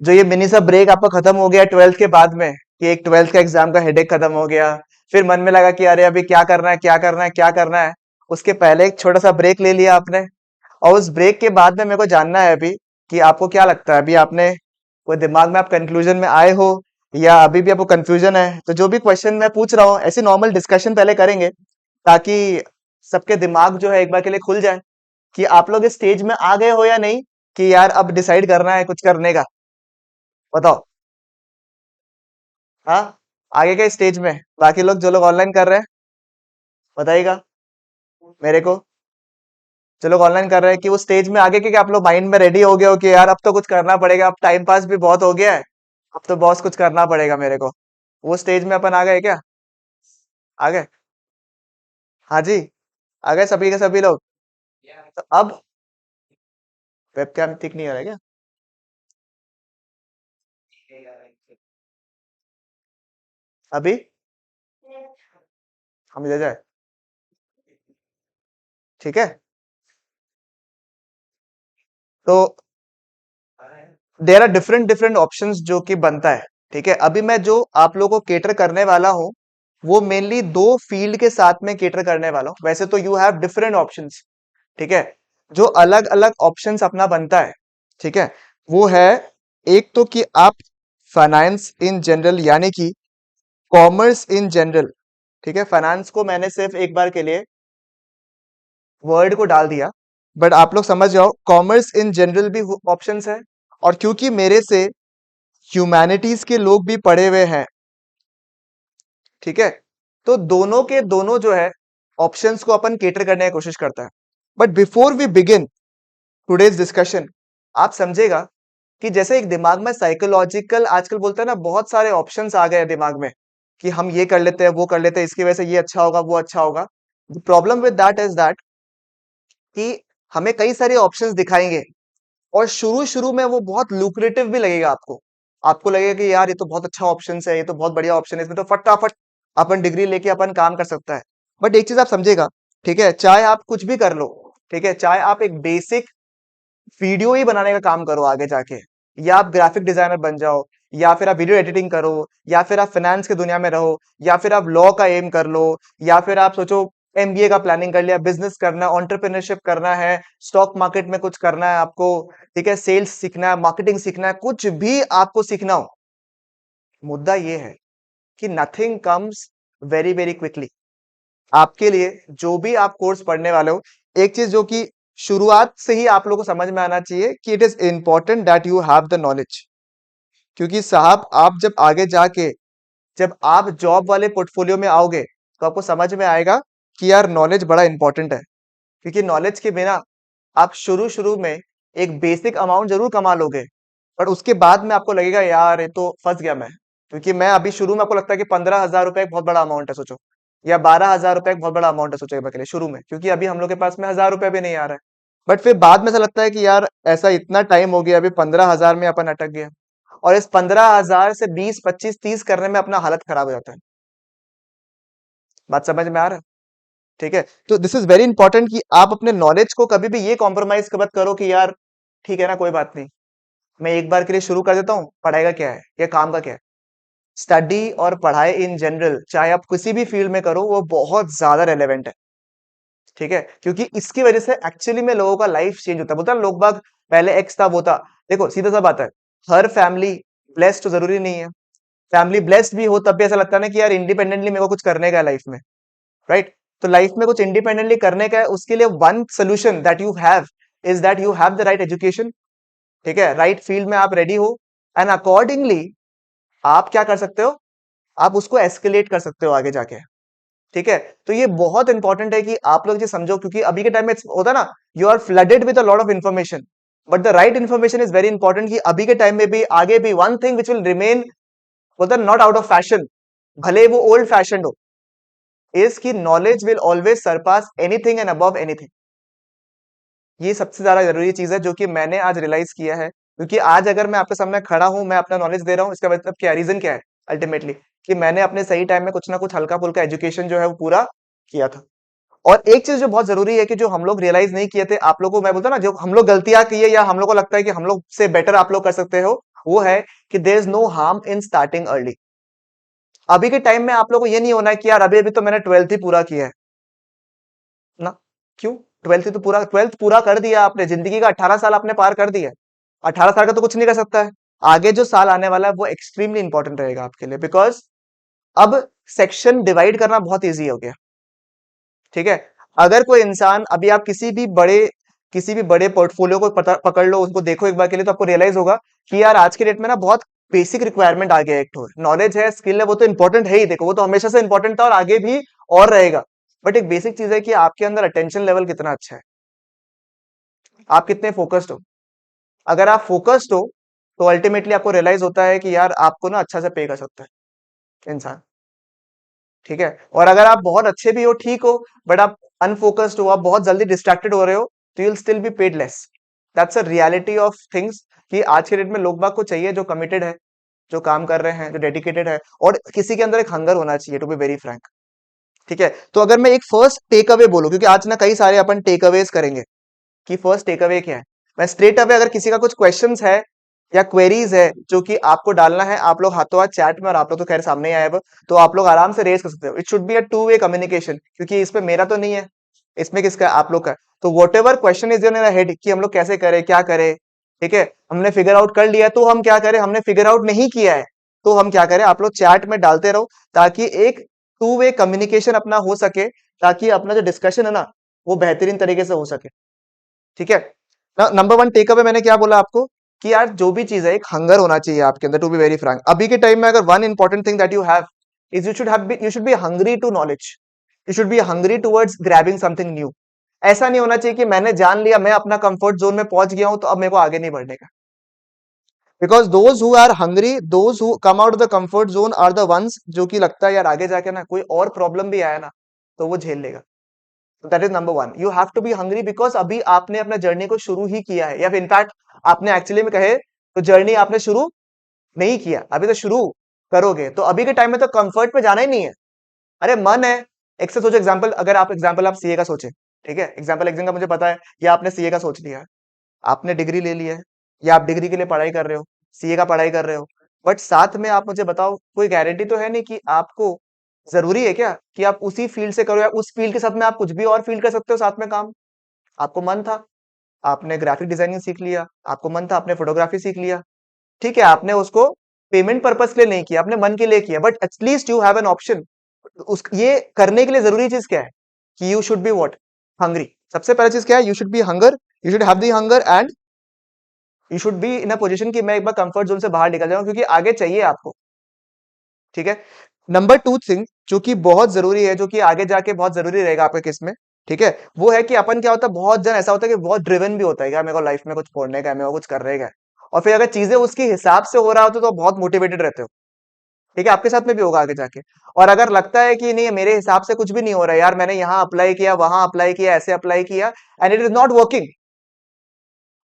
जो ये मिनी सा ब्रेक आपका खत्म हो गया 12th के बाद में, कि एक 12th का एग्जाम का हेडेक खत्म हो गया, फिर मन में लगा कि अरे अभी क्या करना है, क्या करना है, क्या करना है। उसके पहले एक छोटा सा ब्रेक ले लिया आपने, और उस ब्रेक के बाद में मेरे को जानना है अभी कि आपको क्या लगता है, अभी आपने वो दिमाग में आप कंक्लूजन में आए हो या अभी भी आपको कंफ्यूजन है। तो जो भी क्वेश्चन मैं पूछ रहा हूँ ऐसे नॉर्मल डिस्कशन पहले करेंगे, ताकि सबके दिमाग जो है एक बार के लिए खुल जाए कि आप लोग इस स्टेज में आ गए हो या नहीं, कि यार अब डिसाइड करना है कुछ करने का। बताओ। हाँ, आगे के स्टेज में बाकी लोग जो लोग ऑनलाइन कर रहे हैं, बताइएगा मेरे को। जो लोग ऑनलाइन कर रहे हैं कि वो स्टेज में आगे के, कि आप लोग माइंड में रेडी हो गए हो कि यार अब तो कुछ करना पड़ेगा, अब टाइम पास भी बहुत हो गया है, अब तो बॉस कुछ करना पड़ेगा मेरे को। वो स्टेज में अपन आ गए क्या? आ गए? हाँ जी, आ गए सभी के सभी लोग। तो अब वेबकैम ठीक नहीं हो रहा है क्या? अभी हम ले जाए? ठीक है। तो there are different different options जो कि बनता है। ठीक है, अभी मैं जो आप लोगों को केटर करने वाला हूँ वो मेनली दो फील्ड के साथ में केटर करने वाला हूँ। वैसे तो यू हैव डिफरेंट ऑप्शंस, ठीक है, जो अलग अलग ऑप्शंस अपना बनता है। ठीक है, वो है एक तो कि आप फाइनेंस इन जनरल यानी कि कॉमर्स इन जनरल। ठीक है, फाइनेंस को मैंने सिर्फ एक बार के लिए वर्ड को डाल दिया, बट आप लोग समझ जाओ कॉमर्स इन जनरल भी ऑप्शंस है। और क्योंकि मेरे से ह्यूमैनिटीज के लोग भी पढ़े हुए हैं, ठीक है, तो दोनों के दोनों जो है ऑप्शंस को अपन केटर करने की कोशिश करता है। But before we begin today's discussion, आप समझेगा कि जैसे एक दिमाग में साइकोलॉजिकल आजकल बोलते हैं ना, बहुत सारे ऑप्शंस आ गए हैं दिमाग में कि हम ये कर लेते हैं, वो कर लेते हैं, इसकी वजह से ये अच्छा होगा, वो अच्छा होगा। The problem with that is that कि हमें कई सारे ऑप्शंस दिखाएंगे और शुरू शुरू में वो बहुत लुक्रेटिव भी लगेगा आपको। आपको लगेगा कि यार ये तो बहुत अच्छा ऑप्शन है, ये तो बहुत बढ़िया ऑप्शन है, इसमें तो फटाफट अपन डिग्री लेके अपन काम कर सकता है। बट एक चीज आप समझेगा, ठीक है, चाहे आप कुछ भी कर लो, ठीक है, चाहे आप एक बेसिक वीडियो ही बनाने का काम करो आगे जाके, या आप ग्राफिक डिजाइनर बन जाओ, या फिर आप वीडियो एडिटिंग करो, या फिर आप फाइनेंस की दुनिया में रहो, या फिर आप लॉ का एम कर लो, या फिर आप सोचो एमबीए का प्लानिंग कर लिया, बिजनेस करना है, एंटरप्रेन्योरशिप करना है, स्टॉक मार्केट में कुछ करना है आपको, ठीक है, सेल्स सीखना है, मार्केटिंग सीखना है, कुछ भी आपको सीखना हो, मुद्दा ये है कि nothing comes very very quickly. आपके लिए जो भी आप कोर्स पढ़ने वाले हो, एक चीज जो कि शुरुआत से ही आप लोगों को समझ में आना चाहिए कि it is important that you have the knowledge. क्योंकि साहब आप जब आगे जाके, जब आप जॉब वाले पोर्टफोलियो में आओगे, तो आपको समझ में आएगा कि यार नॉलेज बड़ा इंपॉर्टेंट है। क्योंकि नॉलेज के बिना आप शुरू शुरू में एक बेसिक अमाउंट जरूर कमा लोगे, पर उसके बाद में आपको लगेगा यार ये तो फंस गया मैं। क्योंकि मैं अभी शुरू में आपको लगता है कि 15,000 रुपए एक बहुत बड़ा अमाउंट है सोचो, या 12,000 रुपए एक बहुत बड़ा अमाउंट है सोचो एक बार के लिए शुरू में, क्योंकि अभी हम लोग के पास में 1,000 रुपए भी नहीं आ रहा है। बट फिर बाद में ऐसा लगता है कि यार ऐसा इतना टाइम हो गया, अभी 15,000 में अपन अटक गया, और इस 15,000 से 20, 25, 30 करने में अपना हालत खराब हो जाता है। बात समझ में आ रहा है? ठीक है, तो दिस इज वेरी इंपॉर्टेंट कि आप अपने नॉलेज को कभी भी ये कॉम्प्रोमाइज मत करो कि यार ठीक है ना, कोई बात नहीं, मैं एक बार के लिए शुरू कर देता हूँ, पढ़ाई का क्या है या काम का क्या है। स्टडी और पढ़ाई इन जनरल चाहे आप किसी भी फील्ड में करो वो बहुत ज्यादा रेलेवेंट है। ठीक है, क्योंकि इसकी वजह से एक्चुअली में लोगों का लाइफ चेंज होता है। बोलता है ना, लोग बाग पहले एक्स था वो था। देखो सीधा सा बात है, हर फैमिली ब्लेस्ड तो जरूरी नहीं है। फैमिली ब्लेस्ड भी हो तब भी ऐसा लगता है ना कि यार इंडिपेंडेंटली मेरे को कुछ करने का है लाइफ में, राइट? तो लाइफ में कुछ इंडिपेंडेंटली करने का है, उसके लिए one solution that you have is that you have the right education. ठीक है, राइट फील्ड में आप रेडी हो, एंड अकॉर्डिंगली आप क्या कर सकते हो, आप उसको एस्केलेट कर सकते हो आगे जाके। ठीक है, तो ये बहुत इंपॉर्टेंट है कि आप लोग ये समझो, क्योंकि अभी के टाइम में होता है ना, you are flooded with a lot of information, but the right information is very important, कि अभी के टाइम में भी आगे भी one thing which will remain, बोलता नॉट आउट ऑफ फैशन, भले वो ओल्ड फैशन हो, is key knowledge will always surpass anything and above anything. ये सबसे ज्यादा जरूरी चीज है जो कि मैंने आज रियलाइज किया है, क्योंकि आज अगर मैं आपके सामने खड़ा हूं, मैं अपना नॉलेज दे रहा हूं, इसका मतलब क्या, रीजन क्या है अल्टीमेटली, कि मैंने अपने सही टाइम में कुछ ना कुछ हल्का फुल्का एजुकेशन जो है वो पूरा किया था। और एक चीज जो बहुत जरूरी है कि जो हम लोग रियलाइज नहीं किए थे, आप लोगों को मैं बोलता ना, जो हम लोग गलतियां की है या हम लोग को लगता है कि हम लोग से बेटर आप लोग कर सकते हो, वो है कि there is no harm in starting early. अभी के टाइम में आप लोगों को ये नहीं होना है कि यार अभी अभी तो मैंने 12th ही पूरा किया है ना। क्यों? 12th पूरा कर दिया आपने, जिंदगी का 18 साल आपने पार कर दिया। 18 साल का तो कुछ नहीं कर सकता है। आगे जो साल आने वाला है वो एक्सट्रीमली इंपॉर्टेंट रहेगा आपके लिए, बिकॉज अब सेक्शन डिवाइड करना बहुत इजी हो गया। ठीक है। अगर कोई इंसान, अभी आप किसी भी बड़े पोर्टफोलियो को पकड़ लो, उसको देखो एक बार के लिए, तो आपको रियलाइज होगा कि यार आज के डेट में ना बहुत बेसिक रिक्वायरमेंट आ गया है। एक तो नॉलेज है, स्किल है, वो तो इंपॉर्टेंट है ही, देखो वो तो हमेशा से इंपॉर्टेंट था और आगे भी और रहेगा। बट एक बेसिक चीज है कि आपके अंदर अटेंशन लेवल कितना अच्छा है, आप कितने फोकस्ड हो। अगर आप फोकस्ड हो तो अल्टीमेटली आपको रियलाइज होता है कि यार आपको ना अच्छा से पे कर सकता है इंसान। ठीक है। और अगर आप बहुत अच्छे भी हो, ठीक हो, बट आप अनफोकस्ड हो, आप बहुत जल्दी डिस्ट्रैक्टेड हो रहे हो, तो you'll still be paid less. That's a reality of things, कि आज के डेट में लोग बाग को चाहिए जो कमिटेड है, जो काम कर रहे हैं, जो डेडिकेटेड है, और किसी के अंदर एक हंगर होना चाहिए, टू बी वेरी फ्रैंक। ठीक है। तो अगर मैं एक फर्स्ट टेक अवे बोलूं, क्योंकि आज ना कई सारे अपन टेक अवेज करेंगे, कि फर्स्ट टेक अवे क्या है, मैं स्ट्रेट अवे, अगर किसी का कुछ क्वेश्चंस है या क्वेरीज है जो कि आपको डालना है, आप लोग हाथों हाथ चैट में, और आप लोग तो खैर सामने ही आए अब, तो आप लोग आराम से रेज कर सकते हो। It should be a two way communication, क्योंकि इसमें मेरा तो नहीं है, इसमें किसका है? आप लोग का है। तो what ever question is in head कि हम लोग कैसे करें, क्या करें, ठीक है, हमने फिगर आउट कर लिया है, तो हम क्या करें, हमने फिगर आउट नहीं किया है तो हम क्या करें, आप लोग चैट में डालते रहो, ताकि एक टू वे कम्युनिकेशन अपना हो सके, ताकि अपना जो डिस्कशन है ना, वो बेहतरीन तरीके से हो सके। ठीक है। नंबर वन टेक अवे मैंने क्या बोला आपको, कि यार जो भी चीज है, एक हंगर होना चाहिए आपके अंदर, टू बी वेरी फ्रैंक। अभी के टाइम में अगर one important thing that you have is you should be hungry to knowledge, you should be hungry towards grabbing something new. ऐसा नहीं होना चाहिए कि मैंने जान लिया, मैं अपना कंफर्ट जोन में पहुंच गया हूं, तो अब मेरे को आगे नहीं बढ़ने का। Because those who are hungry, those who come out of the comfort zone are the ones, जो कि लगता है यार आगे जाके ना कोई और प्रॉब्लम भी आया ना, तो वो झेल लेगा। That is number one, you have to be hungry, because अभी आपने अपना जर्नी को शुरू ही किया है, या फिर इनफैक्ट आपने एक्चुअली में कहे तो जर्नी आपने शुरू नहीं किया, अभी तो शुरू करोगे। तो अभी के टाइम में तो कंफर्ट पे जाना ही नहीं है। अरे मन है, एक से सोचो एग्जाम्पल, अगर आप एग्जाम्पल आप सीए का सोचे, ठीक है, एग्जाम्पल एक का मुझे पता है, या आपने सीए का सोच लिया है, आपने डिग्री ले लिया है, या आप डिग्री के लिए पढ़ाई कर रहे हो, सीए का पढ़ाई कर रहे हो, बट साथ में आप मुझे बताओ, कोई गारंटी तो है नहीं कि आपको, जरूरी है क्या कि आप उसी फील्ड से करो, या उस फील्ड के साथ में आप कुछ भी और फील्ड कर सकते हो साथ में काम। आपको मन था, आपने ग्राफिक डिजाइनिंग सीख लिया, आपको मन था, आपने फोटोग्राफी सीख लिया, ठीक है, आपने उसको पेमेंट पर्पस के लिए नहीं किया, अपने मन के लिए किया, but at least you have an option. उस ये करने के लिए जरूरी चीज क्या है, कि you should be what, hungry. सबसे पहली चीज क्या है, you should B hunger, you should have the hunger, and you should be in a position कि मैं एक बार कंफर्ट जोन से बाहर निकल जाऊं, क्योंकि आगे चाहिए आपको। ठीक है। नंबर टू थिंग जो कि बहुत जरूरी है, जो कि आगे जाके बहुत जरूरी रहेगा आपके केस में, ठीक है, वो है कि अपन क्या होता है, बहुत जन ऐसा होता है कि बहुत ड्रिवन भी होता है, क्या मेरे को लाइफ में कुछ फोड़ने का है, मेरे को कुछ करने का है, और फिर अगर चीजें उसके हिसाब से हो रहा होता तो बहुत मोटिवेटेड रहते हो। ठीक है, आपके साथ में भी होगा आगे जाके। और अगर लगता है कि नहीं मेरे हिसाब से कुछ भी नहीं हो रहा है यार, मैंने यहाँ अप्लाई किया, वहां अप्लाई किया, ऐसे अप्लाई किया, and it is not working,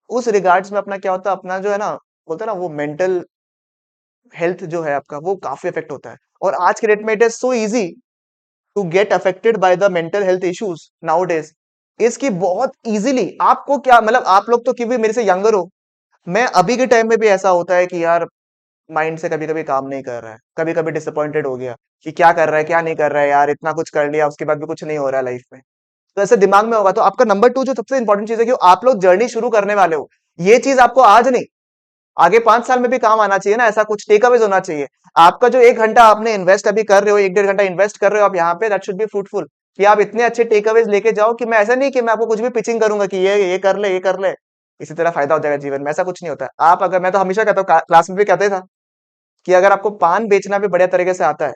उस रिगार्ड्स में अपना क्या होता है, अपना जो है ना, बोलते हैं ना, वो मेंटल हेल्थ जो है आपका, वो काफी इफेक्ट होता है। और आज के डेट में it is so easy to get affected by the mental health issues nowadays, इसकी बहुत इजीली आपको क्या, मतलब आप लोग तो क्योंकि मेरे से यंगर हो, मैं अभी के टाइम में भी ऐसा होता है कि यार माइंड से कभी कभी काम नहीं कर रहा है, कभी कभी डिसअपॉइंटेड हो गया कि क्या कर रहा है, क्या नहीं कर रहा है यार, इतना कुछ कर लिया उसके बाद भी कुछ नहीं हो रहा है लाइफ में, तो ऐसे दिमाग में होगा। तो आपका नंबर टू जो सबसे इंपॉर्टेंट चीज है, कि आप लोग जर्नी शुरू करने वाले हो, ये चीज आपको आज नहीं, आगे 5 साल में भी काम आना चाहिए ना, ऐसा कुछ टेक अवेज होना चाहिए। आपका जो 1 घंटा आपने इन्वेस्ट अभी कर रहे हो, 1 डेढ़ घंटा इन्वेस्ट कर रहे हो आप यहाँ पे, दैट शुड बी फ्रूटफुल, कि आप इतने अच्छे टेक अवेज लेके जाओ, कि मैं ऐसा नहीं कि मैं आपको कुछ भी पिचिंग करूंगा कि ये कर ले, ये कर ले, इसी तरह फायदा हो जाएगा जीवन में, ऐसा कुछ नहीं होता। आप अगर, मैं तो हमेशा कहता हूँ, क्लास में भी कहते था, कि अगर आपको पान बेचना भी बढ़िया तरीके से आता है,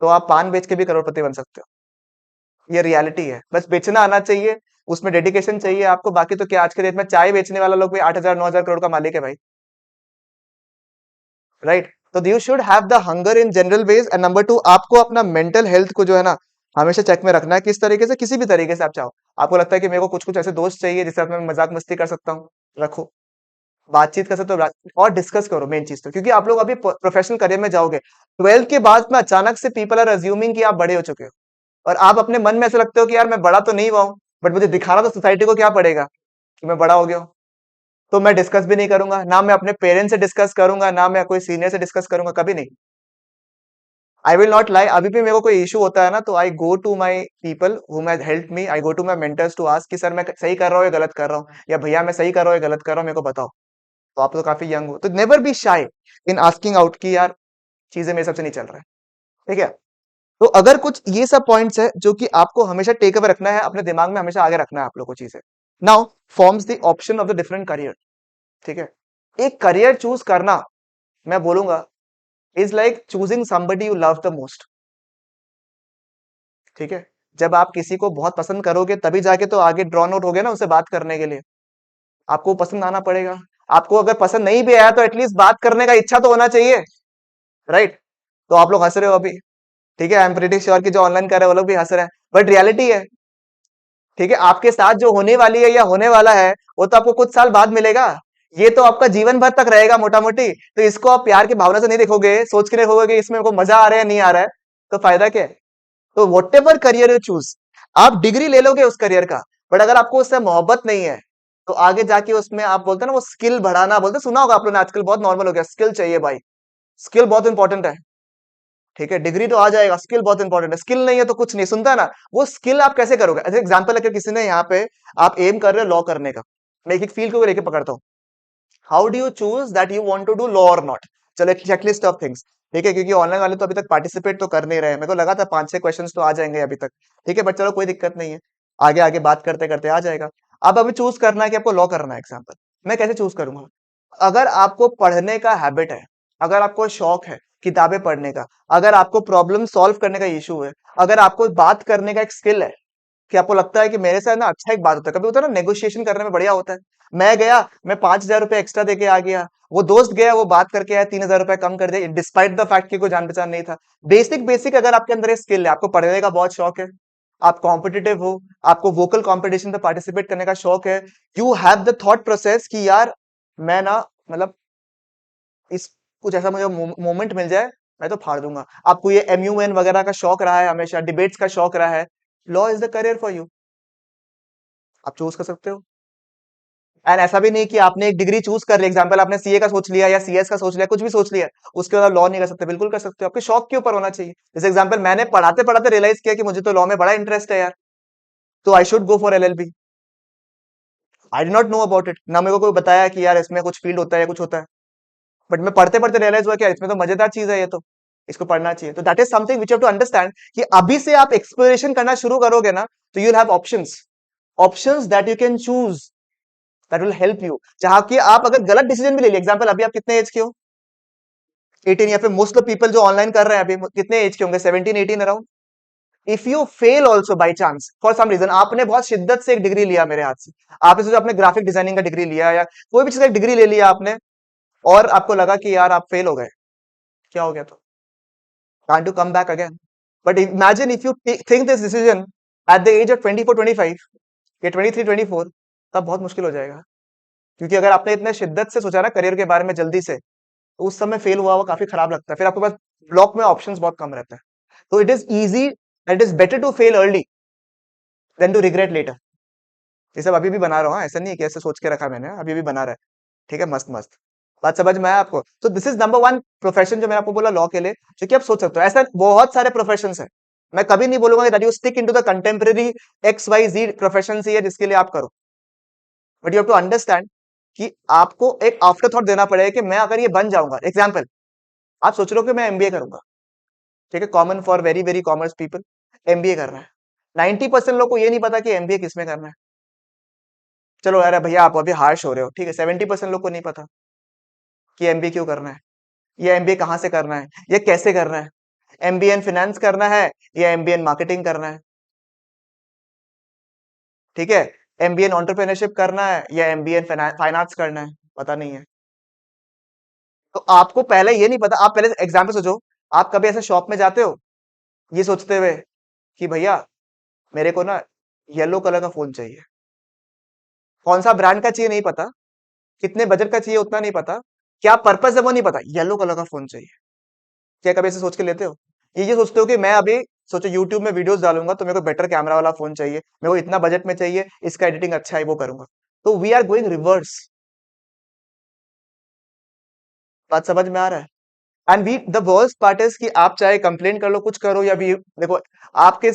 तो आप पान बेच के भी करोड़पति बन सकते हो। ये रियलिटी है, बस बेचना आना चाहिए, उसमें डेडिकेशन चाहिए आपको, बाकी तो क्या, आज के डेट में चाय बेचने वाला लोग भी 8,000 9,000 करोड़ का मालिक है भाई। राइट। तो you should have the hunger in general ways, and number two, आपको अपना मेंटल हेल्थ को जो है ना, हमेशा चेक में रखना है, किस तरीके से, किसी भी तरीके से आप चाहो, आपको लगता है कि मेरे को कुछ कुछ ऐसे दोस्त चाहिए जिससे मैं मजाक मस्ती कर सकता हूँ, रखो, बातचीत कर सकते हो, और डिस्कस करो मेन चीज तो, क्योंकि आप लोग अभी प्रोफेशनल करियर में जाओगे, 12th के बाद में अचानक से पीपल आर अज्यूमिंग कि आप बड़े हो चुके हो, और आप अपने मन में ऐसे लगते हो कि यार मैं बड़ा तो नहीं हुआ हूं, बट मुझे दिखाना तो सोसाइटी को क्या पड़ेगा कि मैं बड़ा हो गया हूं। तो मैं डिस्कस भी नहीं करूंगा, ना मैं अपने पेरेंट्स से डिस्कस करूंगा, ना मैं कोई सीनियर से डिस्कस करूंगा, कभी नहीं। आई विल नॉट लाई, अभी भी मेरे को कोई इशू होता है ना, तो I go to my people who has help me, I go to my mentors to ask कि सर मैं सही कर रहा हूँ या गलत कर रहा हूँ, या भैया मैं सही कर रहा हूँ या गलत कर रहा हूँ, मेरे को बताओ। तो आप तो काफी यंग हो, तो never be shy in asking out की यार चीजें मेरे सबसे नहीं चल रहा है। ठीक है, तो अगर कुछ ये सब पॉइंट्स है जो कि आपको हमेशा टेक अवे रखना है, अपने दिमाग में हमेशा आगे रखना है आप लोग को चीजें। Now forms the option of the different career. ठीक है, एक करियर चूज करना, मैं बोलूंगा, is like choosing somebody you love the most. ठीक है, जब आप किसी को बहुत पसंद करोगे तभी जाके तो आगे ड्रॉन आउट हो गया ना उनसे बात करने के लिए, आपको पसंद आना पड़ेगा। आपको अगर पसंद नहीं भी आया तो एटलीस्ट बात करने का इच्छा तो होना चाहिए, राइट? तो आप लोग हंस रहे हो अभी, ठीक है, आई एम प्रीटी श्योर कि जो ऑनलाइन कर रहे हैं वो लोग भी हंस रहे हैं, बट रियलिटी है। ठीक है, आपके साथ जो होने वाली है या होने वाला है वो तो आपको कुछ साल बाद मिलेगा, ये तो आपका जीवन भर तक रहेगा मोटा मोटी। तो इसको आप प्यार की भावना से नहीं देखोगे, सोच के देखोगे कि इसमें को मजा आ रहा है नहीं आ रहा है, तो फायदा क्या है? तो what ever career you choose, आप डिग्री ले लोगे उस करियर का, बट अगर आपको उससे मोहब्बत नहीं है तो आगे जाके उसमें आप बोलते हैं ना वो स्किल बढ़ाना, बोलते सुना होगा आप लोगों ने, आजकल बहुत नॉर्मल हो गया, स्किल चाहिए भाई, स्किल बहुत इंपॉर्टेंट है। ठीक है, डिग्री तो आ जाएगा, स्किल बहुत इंपॉर्टेंट है, स्किल नहीं है तो कुछ नहीं, सुनता है ना? वो स्किल आप कैसे करोगे? ऐसे एग्जांपल अगर किसी ने यहाँ पे, आप एम कर रहे हो लॉ करने का, मैं एक एक फील्ड को लेके पकड़ता हूँ, how do you choose that you want to do law और नॉट? चलो एक चेकलिस्ट ऑफ थिंग्स। ठीक है, क्योंकि ऑनलाइन वाले तो अभी तक पार्टिसिपेट तो कर नहीं रहे हैं, मेरे को लगा था 5-6 क्वेश्चंस तो आ जाएंगे अभी तक। ठीक है, बट चलो कोई दिक्कत नहीं है, आगे आगे बात करते करते आ जाएगा। अब अभी चूज करना है कि आपको लॉ करना है, एग्जाम्पल मैं कैसे चूज करूंगा? अगर आपको पढ़ने का हैबिट है, अगर आपको शौक है किताबें पढ़ने का, अगर आपको प्रॉब्लम सॉल्व करने का इशू है, अगर आपको बात करने का एक स्किल है, कि आपको लगता है कि मेरे साथ ना अच्छा एक बात होता है, कभी होता है ना नेगोशिएशन करने में बढ़िया होता है, मैं गया, मैं 5,000 रुपए एक्स्ट्रा देके आ गया, वो दोस्त गया वो बात करके आया 3,000 रुपए कम कर दिया, डिस्पाइट द फैक्ट कि कोई जान पहचान नहीं था। बेसिक बेसिक अगर आपके अंदर ये स्किल है, आपको पढ़ने का बहुत शौक है, आप कॉम्पिटिटिव हो, आपको वोकल कॉम्पिटिशन में पार्टिसिपेट करने का शौक है, you have the thought process कि यार मैं ना, मतलब इस, कुछ ऐसा मुझे मोमेंट मिल जाए, मैं तो फाड़ दूंगा। आपको ये एमयूएन वगैरह का शौक रहा है, हमेशा डिबेट्स का शौक रहा है, law is the career for you, आप चूज कर सकते हो। एंड ऐसा भी नहीं कि आपने एक डिग्री चूज कर ली, एग्जांपल आपने सीए का सोच लिया या सीएस का सोच लिया, कुछ भी सोच लिया, उसके बाद लॉ नहीं कर सकते, बिल्कुल कर सकते हो, आपके शौक के ऊपर होना चाहिए। जैसे एग्जांपल मैंने पढ़ाते पढ़ाते रियलाइज किया कि मुझे तो लॉ में बड़ा इंटरेस्ट है यार, तो I should go for LLB. I did not know about it, ना मेरे को कोई बताया कि यार इसमें कुछ फील्ड होता है या कुछ होता है, बट मैं पढ़ते पढ़ते रियलाइज हुआ कि यार इसमें तो मजेदार चीज है, ये तो इसको पढ़ना चाहिए। तो that is something which have to understand कि अभी से आप एक्सप्लोरेशन करना शुरू करोगे ना, तो you will have options, options that you can choose, that will help you. जहां कि आप अगर गलत डिसीजन भी ले लिया, एग्जांपल अभी आप कितने एज के हो? 18, या फिर मोस्ट ऑफ पीपल जो ऑनलाइन कर रहे हैं अभी कितने एज के होंगे? 17 18 around. If you fail also by chance for some reason, आपने बहुत शिद्दत से एक डिग्री लिया मेरे हाथ से, आपने सोचा आपने ग्राफिक डिजाइनिंग का डिग्री लिया या कोई भी चीज का डिग्री ले लिया आपने, और आपको लगा कि यार आप फेल हो गए, क्या हो गया? तो can't you come back again? But imagine if you think this decision at the age of 24 25 या 23 24, तब बहुत मुश्किल हो जाएगा। क्योंकि अगर आपने इतने शिद्दत से सोचा ना करियर के बारे में जल्दी से, तो उस समय फेल हुआ काफी खराब लगता है, फिर आपके पास ब्लॉक में ऑप्शंस बहुत कम रहता है। तो it is easy, it is better to fail early than to regret later. ये सब अभी भी बना रहा हूँ, ऐसा नहीं है कि ऐसे सोच के रखा मैंने, अभी भी बना रहा है। ठीक है, मस्त मस्त बात समझ में आया आपको? तो this is number one profession जो मैंने आपको बोला लॉ के लिए, जो कि आप सोच सकते हो। ऐसा बहुत सारे प्रोफेशन है, मैं कभी नहीं बोलूंगा that you stick into the contemporary X Y Z profession ही है जिसके लिए आप करो, but you have to understand कि आपको एक आफ्टर थॉट देना पड़ेगा कि मैं अगर ये बन जाऊंगा, एग्जाम्पल आप सोच रहे हो कि मैं एमबीए करूंगा, ठीक है, common for very very commerce people, MBA करना है। 90% लोग को ये नहीं पता कि एमबीए किसमें करना है। चलो यार भैया आप अभी हार्श हो रहे हो, ठीक है, 70% लोग को नहीं पता कि एमबीए क्यों करना है, ये एमबीए कहाँ से करना है, ये कैसे करना है, एमबीए इन फाइनेंस करना है या एमबीए इन मार्केटिंग करना है, ठीक है, एमबीए इन एंटरप्रेन्योरशिप करना है या एमबीए इन फाइनेंस करना है, पता नहीं है। तो आपको पहले ये नहीं पता, आप पहले एग्जाम्पल सोचो, आप कभी ऐसे शॉप में जाते हो ये सोचते हुए कि भैया मेरे को ना येलो कलर का फोन चाहिए, कौन सा ब्रांड का चाहिए नहीं पता, कितने बजट का चाहिए उतना नहीं पता, क्या पर्पस है वो नहीं पता, येलो कलर का फोन चाहिए। क्या कभी ऐसे सोच के लेते हो? ये सोचते हो कि मैं अभी सोचो यूट्यूब में वीडियोस डालूंगा तो मेरे को बेटर कैमरा वाला फोन चाहिए, मेरे को इतना बजट में चाहिए, इसका एडिटिंग अच्छा है वो करूंगा। तो वी आर गोइंग रिवर्स, बात समझ में आ रहा है? And we the worst part is कि आप चाहे कंप्लेन कर लो कुछ करो या भी देखो, आपके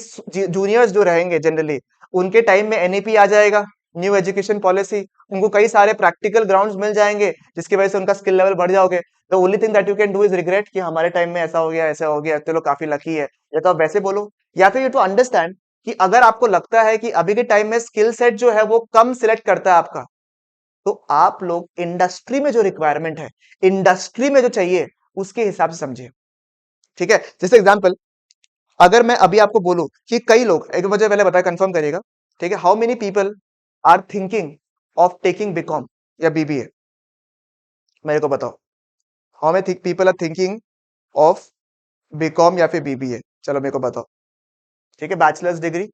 जूनियर्स जो रहेंगे जनरली, उनके टाइम में एनईपी आ जाएगा, न्यू एजुकेशन पॉलिसी, उनको कई सारे प्रैक्टिकल ग्राउंड्स मिल जाएंगे जिसकी वजह से उनका स्किल लेवल बढ़ जाओगे। The only thing that you can do is regret कि हमारे टाइम में ऐसा हो गया, ऐसा हो गया, चलो काफी लकी है, या तो आप वैसे बोलो, या फिर यू टू अंडरस्टैंड कि अगर आपको लगता है कि अभी के टाइम में स्किल सेट जो है वो कम सिलेक्ट करता है आपका, तो आप लोग इंडस्ट्री में जो रिक्वायरमेंट है, इंडस्ट्री में जो चाहिए, उसके हिसाब से समझिए। ठीक है, जैसे एग्जांपल, अगर मैं अभी आपको बोलूं कि कई लोग, एक मुझे पहले बताया, कंफर्म करिएगा, ठीक है, how many people are thinking of taking BCom या बीबीए, मेरे को बताओ, how many people are thinking of BCom या फिर बीबीए, चलो मेरे को बताओ। ठीक है, बैचलर्स डिग्री,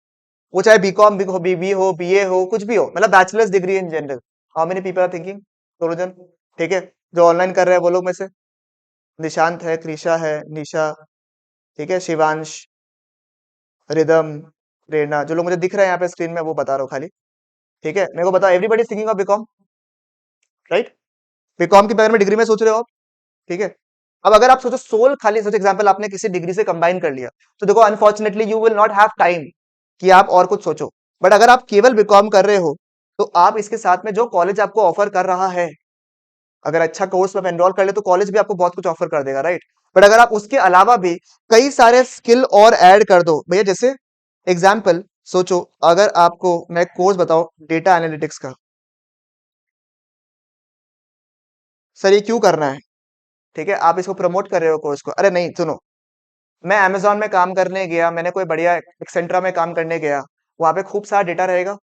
वो चाहे बीकॉम भी हो, बीबी हो, बीए हो, कुछ भी हो, मतलब bachelors degree in general, how many people are thinking? Solution. ठीक है, जो ऑनलाइन कर रहे हैं वो लोग में से, निशांत है, कृषा है, निशा, ठीक है, शिवांश, रिदम, प्रेरणा, जो लोग मुझे दिख रहे हैं यहाँ पे स्क्रीन में वो बता रहा हूँ खाली। ठीक है, मेरे को बताओ, everybody thinking of BCom, right? BCom के बारे में डिग्री में सोच रहे हो आप? ठीक है, अब अगर आप सोचो सोल, खाली सोचो, एग्जांपल आपने किसी डिग्री से कंबाइन कर लिया, तो देखो unfortunately you will not have time कि आप और कुछ सोचो। बट अगर आप केवल बीकॉम कर रहे हो, तो आप इसके साथ में जो कॉलेज आपको ऑफर कर रहा है, अगर अच्छा कोर्स में एनरोल कर ले तो कॉलेज भी आपको बहुत कुछ ऑफर कर देगा, राइट? बट अगर आप उसके अलावा भी कई सारे स्किल और ऐड कर दो भैया, जैसे एग्जाम्पल सोचो, अगर आपको मैं कोर्स बताओ डेटा एनालिटिक्स का, सर ये क्यों करना है? ठीक है, आप इसको प्रमोट कर रहे हो कोर्स को, अरे नहीं सुनो, मैं अमेजोन में काम करने गया, मैंने कोई बढ़िया एक्सेंट्रा में काम करने गया, वहां पे खूब सारा डेटा रहेगा,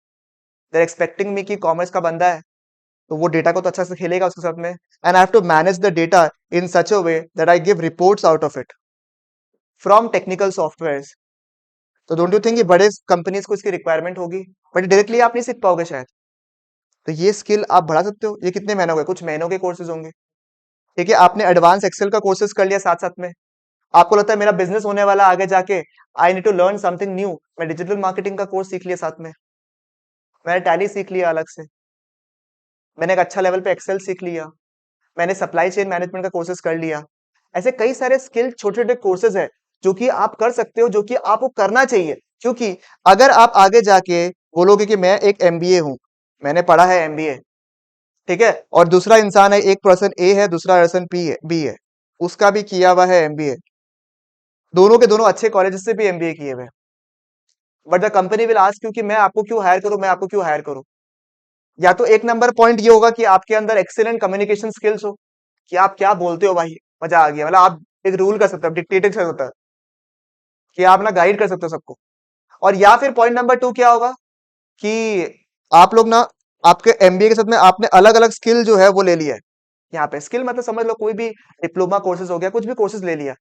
दे एक्सपेक्टिंग मी कि कॉमर्स का बंदा है, तो वो डेटा को तो अच्छा से खेलेगा उसके साथ में, and I have to manage the data in such a way that I give reports out of it from technical software. तो डोंट यू थिंक ये बड़े कंपनीज को इसकी रिक्वायरमेंट होगी? बट डायरेक्टली आप नहीं सीख पाओगे शायद, तो ये स्किल आप बढ़ा सकते हो। ये कितने महीनों के, कुछ महीनों के कोर्सेज होंगे। ठीक है, आपने एडवांस एक्सेल का कोर्सेज कर लिया साथ साथ में, आपको लगता है मेरा बिजनेस होने वाला आगे जाके, I need to learn something new, मैं डिजिटल मार्केटिंग का कोर्स सीख लिया साथ में, मैंने टैली सीख लिया अलग से, मैंने एक अच्छा लेवल पे एक्सेल सीख लिया, मैंने सप्लाई चेन मैनेजमेंट का कोर्सेज कर लिया। ऐसे कई सारे स्किल छोटे छोटे कोर्सेज है जो कि आप कर सकते हो, जो कि आपको करना चाहिए, क्योंकि अगर आप आगे जाके बोलोगे कि मैं एक एमबीए हूं, मैंने पढ़ा है एमबीए, ठीक है, और दूसरा इंसान है, एक पर्सन ए है, दूसरा पर्सन बी है, उसका भी किया हुआ है एमबीए, दोनों के दोनों अच्छे कॉलेज से भी एमबीए किए हुए, but the company will ask you कि मैं आपको क्यों हायर करूं, मैं आपको क्यों हायर करूं? या तो एक नंबर पॉइंट ये होगा कि आपके अंदर एक्सीलेंट कम्युनिकेशन स्किल्स हो, कि आप क्या बोलते हो भाई, मजा आ गया, मतलब आप एक रूल कर सकते हो, डिक्टेटिंग कर सकते हो, कि आप ना गाइड कर सकते हो सबको। और या फिर पॉइंट नंबर टू क्या होगा कि आप लोग ना, आपके एमबीए के साथ में आपने अलग अलग स्किल जो है वो ले लिया है। यहाँ पे स्किल मतलब समझ लो कोई भी डिप्लोमा कोर्सेज हो गया, कुछ भी कोर्सेज ले लिया।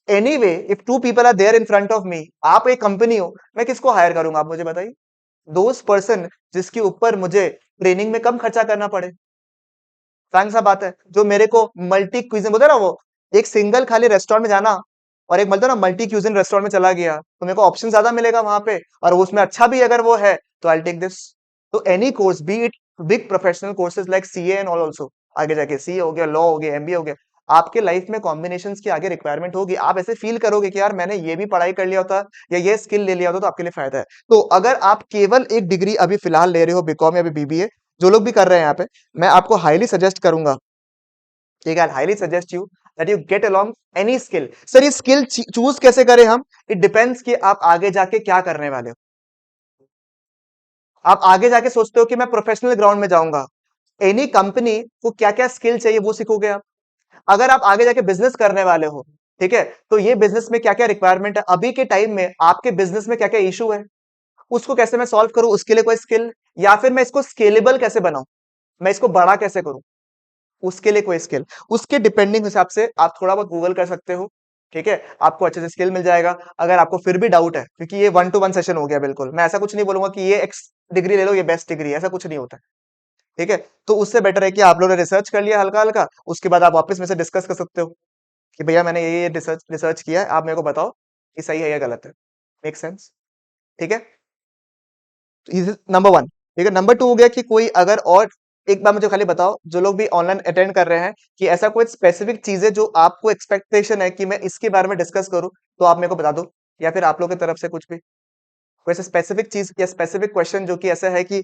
Anyway if two people are there in front of me, आप एक कंपनी हो, मैं किसको हायर करूंगा आप मुझे बताइए? दोस्त पर्सन जिसके ऊपर मुझे ट्रेनिंग में कम खर्चा करना पड़े। फ्रैंक सा बात है, जो मेरे को मल्टी क्यूजिन बोलते हैं ना, वो एक सिंगल खाली रेस्टोरेंट में जाना और एक बोलते हैं ना मल्टी क्यूजिन रेस्टोरेंट में चला गया, तो मेरे को ऑप्शन ज्यादा मिलेगा वहां पे, और उसमें अच्छा भी अगर वो है तो आई टेक दिस। तो any course, B it big professional courses like CA and all also, आगे जाके सीए हो गया, लॉ हो गया, एमबीए हो गया, आपके लाइफ में कॉम्बिनेशंस की आगे रिक्वायरमेंट होगी, आप ऐसे फील करोगे कि यार मैंने ये भी पढ़ाई कर लिया होता या ये स्किल ले लिया होता तो आपके लिए फायदा है। तो अगर आप केवल एक डिग्री अभी फिलहाल ले रहे हो, बीकॉम या बीबीए, जो लोग भी कर रहे हैं यहाँ पे, मैं आपको हाईली सजेस्ट करूंगा, ठीक है, highly suggest you that you get along any skill. Sir ये स्किल चूज कैसे करें हम? इट डिपेंड्स कि आप आगे जाके क्या करने वाले हो। आप आगे जाके सोचते हो कि मैं प्रोफेशनल ग्राउंड में जाऊंगा, एनी कंपनी को क्या क्या स्किल चाहिए वो सीखोगे आप। अगर आप आगे जाके बिजनेस करने वाले हो, ठीक है, तो ये बिजनेस में क्या क्या रिक्वायरमेंट है, अभी के टाइम में आपके बिजनेस में क्या क्या इशू है, उसको कैसे मैं सॉल्व करूं, उसके लिए कोई स्किल, या फिर मैं इसको स्केलेबल कैसे बनाऊं, मैं इसको बड़ा कैसे करूं, उसके लिए कोई स्किल। उसके डिपेंडिंग हिसाब से आप थोड़ा बहुत गूगल कर सकते हो, ठीक है, आपको अच्छे से स्किल मिल जाएगा। अगर आपको फिर भी डाउट है, क्योंकि ये 1-to-1 सेशन हो गया, बिल्कुल मैं ऐसा कुछ नहीं बोलूंगा कि ये एक्स डिग्री ले लो, ये बेस्ट डिग्री है, ऐसा कुछ नहीं होता है। ठीक है, तो उससे बेटर है कि आप लोगों ने रिसर्च कर लिया हल्का हल्का, उसके बाद आप वापस में से डिस्कस कर सकते हो कि भैया मैंने ये रिसर्च रिसर्च किया है, आप मेरे को बताओ कि सही है या गलत है। Make sense? ठीक है, नंबर वन। ठीक है, नंबर टू हो गया कि कोई अगर और एक बार मुझे खाली बताओ, जो लोग भी ऑनलाइन अटेंड कर रहे हैं, कि ऐसा कोई स्पेसिफिक चीज है जो आपको एक्सपेक्टेशन है कि मैं इसके बारे में डिस्कस करूं, तो आप मेरे को बता दो, या फिर आप लोग की तरफ से कुछ भी कोई ऐसा स्पेसिफिक चीज या स्पेसिफिक क्वेश्चन जो कि ऐसा है कि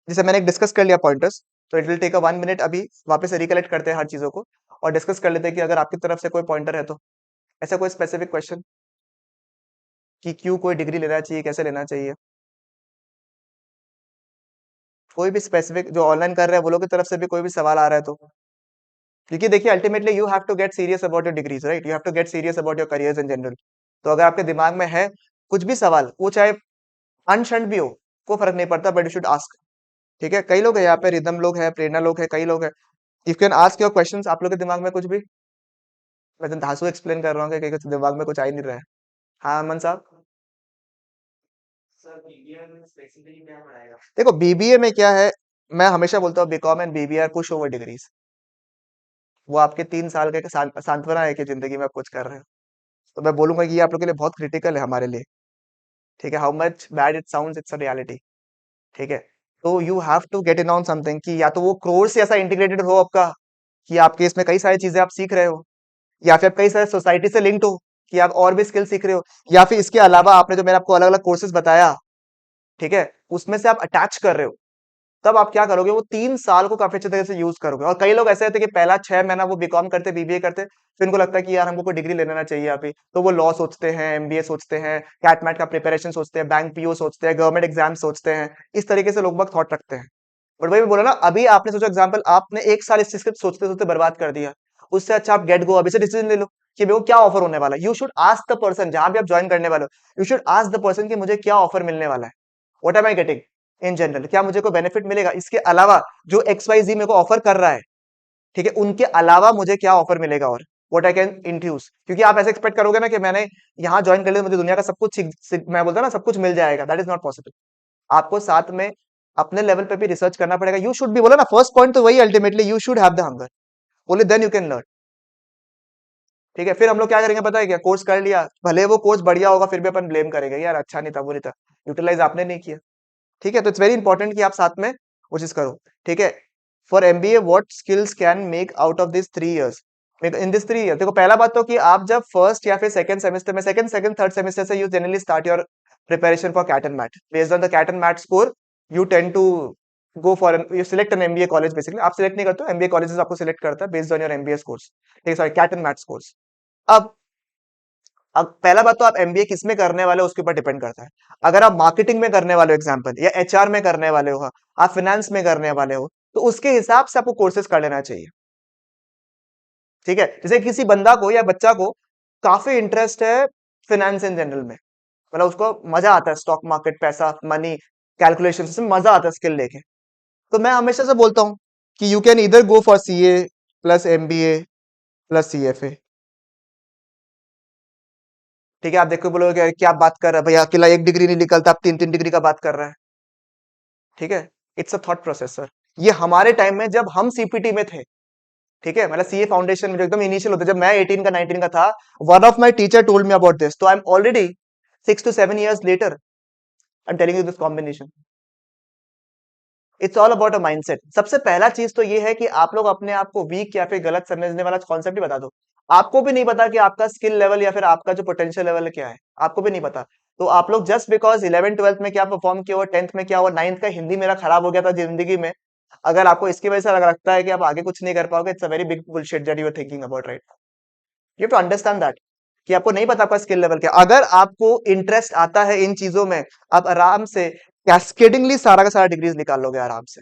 जैसे मैंने एक डिस्कस कर लिया पॉइंटर्स, तो it will take a 1 minute, अभी वापस से रिकलेक्ट करते हैं हर चीजों को और डिस्कस कर लेते हैं कि अगर आपकी तरफ से कोई पॉइंटर है तो ऐसा कोई स्पेसिफिक क्वेश्चन कि क्यों कोई डिग्री लेना चाहिए, कैसे लेना चाहिए, कोई भी स्पेसिफिक जो ऑनलाइन कर रहे हैं वो लोग की तरफ से भी कोई भी सवाल आ रहा है तो, क्योंकि देखिए ultimately you have to get serious about your degrees, right, you have to get serious about your careers in general. तो अगर आपके दिमाग में है कुछ भी सवाल, वो चाहे अनशंड भी हो, को फर्क नहीं पड़ता, बट यू शुड आस्क। ठीक है, कई लोग हैं यहाँ पे, रिदम लोग हैं, प्रेरणा लोग हैं, कई लोग हैं, you can ask your questions. आप लोग के दिमाग में कुछ भी, मैं तो धांसू एक्सप्लेन कर रहा हूँ कि कुछ दिमाग में कुछ आ ही नहीं रहा है। हाँ अमन साहब। देखो बीबीए में क्या है, मैं हमेशा बोलता हूँ BCom and BBA push over degrees. वो आपके 3 साल का एक सांत्वना है कि जिंदगी में आप कुछ कर रहे हो। तो मैं बोलूंगा कि ये आप लोग के लिए बहुत क्रिटिकल है हमारे लिए। ठीक है, how much bad it sounds, it's a reality. ठीक है, तो you have to get in on something कि या तो वो कोर्स से ऐसा इंटीग्रेटेड हो आपका कि आपके इसमें कई सारी चीजें आप सीख रहे हो, या फिर आप कई सारे सोसाइटी से लिंक्ड हो कि आप और भी स्किल सीख रहे हो, या फिर इसके अलावा आपने जो मैंने आपको अलग अलग कोर्सेज बताया, ठीक है, उसमें से आप अटैच कर रहे हो। तब आप क्या करोगे, वो 3 साल को काफी अच्छे तरीके से यूज करोगे। और कई लोग ऐसे होते हैं कि पहला 6 महीना वो बीकॉम करते, बीबीए करते, फिर उनको लगता है कि यार हमको कोई डिग्री ले लेना चाहिए अभी, तो वो लॉ सोचते हैं, एमबीए सोचते हैं, कैटमैट का प्रिपरेशन सोचते हैं, बैंक पीओ सोचते हैं, गवर्नमेंट एग्जाम सोचते हैं। इस तरीके से लोग बहुत थॉट रखते हैं। बट वही मैं बोला ना, अभी आपने सोचो एग्जाम्पल, आपने 1 साल इस चीज को सोचते सोचते बर्बाद कर दिया। उससे अच्छा आप गेट गो, अभी से डिसीजन ले लो कि मेरे को क्या ऑफर होने वाला है। You should ask the person, जहां भी आप ज्वाइन करने वाले हो, you should ask the person कि मुझे क्या ऑफर मिलने वाला है, what am I getting in general, क्या मुझे कोई बेनिफिट मिलेगा इसके अलावा, जो एक्स वाई जी मेरे को ऑफर कर रहा है, ठीक है, उनके अलावा मुझे क्या ऑफर मिलेगा, और व्हाट आई कैन इंट्रोड्यूस। क्योंकि आप ऐसे एक्सपेक्ट करोगे ना कि मैंने यहाँ ज्वाइन कर लिया तो मुझे दुनिया का सब कुछ मैं बोलता हूं ना सब कुछ मिल जाएगा, दैट इज नॉट पॉसिबल। आपको साथ में अपने लेवल पे भी रिसर्च करना पड़ेगा। यू शुड भी, बोला ना, फर्स्ट पॉइंट तो वही ultimately, you should have the hunger, only then you can learn. ठीक है, फिर हम लोग क्या करेंगे पता है क्या, कोर्स कर लिया, भले वो कोर्स बढ़िया होगा, फिर भी अपन ब्लेम करेंगे यार अच्छा नहीं था, वो नहीं था, यूटिलाइज आपने नहीं किया। ठीक है, तो इट्स वेरी इंपॉर्टेंट कि आप साथ में वो चीज करो। ठीक है, for MBA what skills can make out of this 3 years, in this 3 years. देखो पहला बात तो कि आप जब फर्स्ट या फिर सेकंड सेमेस्टर में, सेकंड सेकंड थर्ड सेमेस्टर से you generally start your preparation for CAT and MAT, based on the CAT and MAT score you tend to go for you select an MBA college. Basically आप select नहीं करते हो, MBA colleges आपको select करता है based on your MBA scores. ठीक है, sorry CAT and MAT scores. अब अब पहला बात तो आप एमबीए किस में करने वाले हो उसके ऊपर डिपेंड करता है। अगर आप मार्केटिंग में करने वाले हो एग्जाम्पल, या एचआर में करने वाले हो, आप फाइनेंस में करने वाले हो, तो उसके हिसाब से आपको कोर्सेज कर लेना चाहिए। ठीक है, जैसे किसी बंदा को या बच्चा को काफी इंटरेस्ट है फाइनेंस इन जनरल में, मतलब उसको मजा आता है स्टॉक मार्केट, पैसा, मनी, कैलकुलेशन में मजा आता है स्किल लेके, तो मैं हमेशा से बोलता हूँ कि यू कैन इधर गो for CA plus MBA plus CFA. ठीक है, आप देखो बोलोगे "अरे, क्या बात कर रहा है भैया, अकेला एक डिग्री नहीं निकलता, आप तीन तीन डिग्री का बात कर रहा है। ठीक है, इट्स अ थॉट प्रोसेसर। ये हमारे टाइम में जब हम सीपीटी में थे, ठीक है, मतलब सीए फाउंडेशन में जो एकदम इनिशियल होते, जब मैं 18 का 19 का था, one of my teacher told me about this, तो I am already 6 to 7 years later I am telling you this combination. It's all about a mindset. सबसे पहला चीज तो ये है कि आप लोग अपने आप को वीक या फिर गलत समझने वाला कॉन्सेप्ट ही बता दो। आपको भी नहीं पता कि आपका स्किल लेवल या फिर आपका जो पोटेंशियल लेवल है क्या है, आपको भी नहीं पता। तो आप लोग जस्ट बिकॉज 11 ट्वेल्थ में क्या परफॉर्म किया हुआ, 10th में क्या हुआ, 9th का हिंदी मेरा खराब हो गया था जिंदगी में, अगर आपको इसकी वजह से लगता है कि आप आगे कुछ नहीं कर पाओगे, it's a very big bullshit that you are thinking about, right. You to understand that कि आपको नहीं पता आपका स्किल लेवल क्या। अगर आपको इंटरेस्ट आता है इन चीजों में, आप आराम से कैस्केडिंगली सारा का सारा डिग्रीज निकाल लोगे आराम से,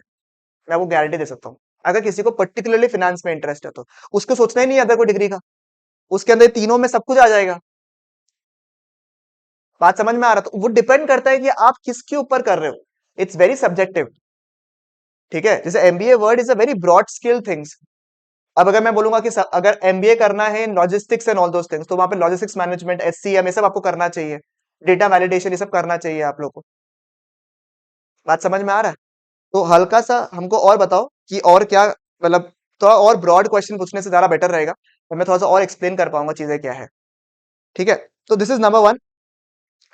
मैं वो गारंटी दे सकता हूँ। अगर किसी को पर्टिकुलरली फाइनेंस में इंटरेस्ट है तो उसको सोचना ही नहीं है अदर कोई डिग्री का, उसके अंदर तीनों में सब कुछ आ जाएगा। बात समझ में आ रहा, तो वो डिपेंड करता है कि आप किसके ऊपर कर रहे हो, इट्स वेरी सब्जेक्टिव। ठीक है, जैसे MBA word is a very broad skill things. अब अगर मैं बोलूंगा कि अगर एमबीए करना है in logistics and all those things, तो वहां पे लॉजिस्टिक्स मैनेजमेंट, एससीएम, ये सब आपको करना चाहिए, डेटा वैलिडेशन, ये सब करना चाहिए आप लोग को। बात समझ में आ रहा है? तो हल्का सा हमको और बताओ कि और क्या, मतलब थोड़ा और ब्रॉड क्वेश्चन पूछने से ज्यादा बेटर रहेगा, तो मैं थोड़ा सा और एक्सप्लेन कर पाऊंगा चीजें क्या है। ठीक है, तो दिस इज नंबर वन,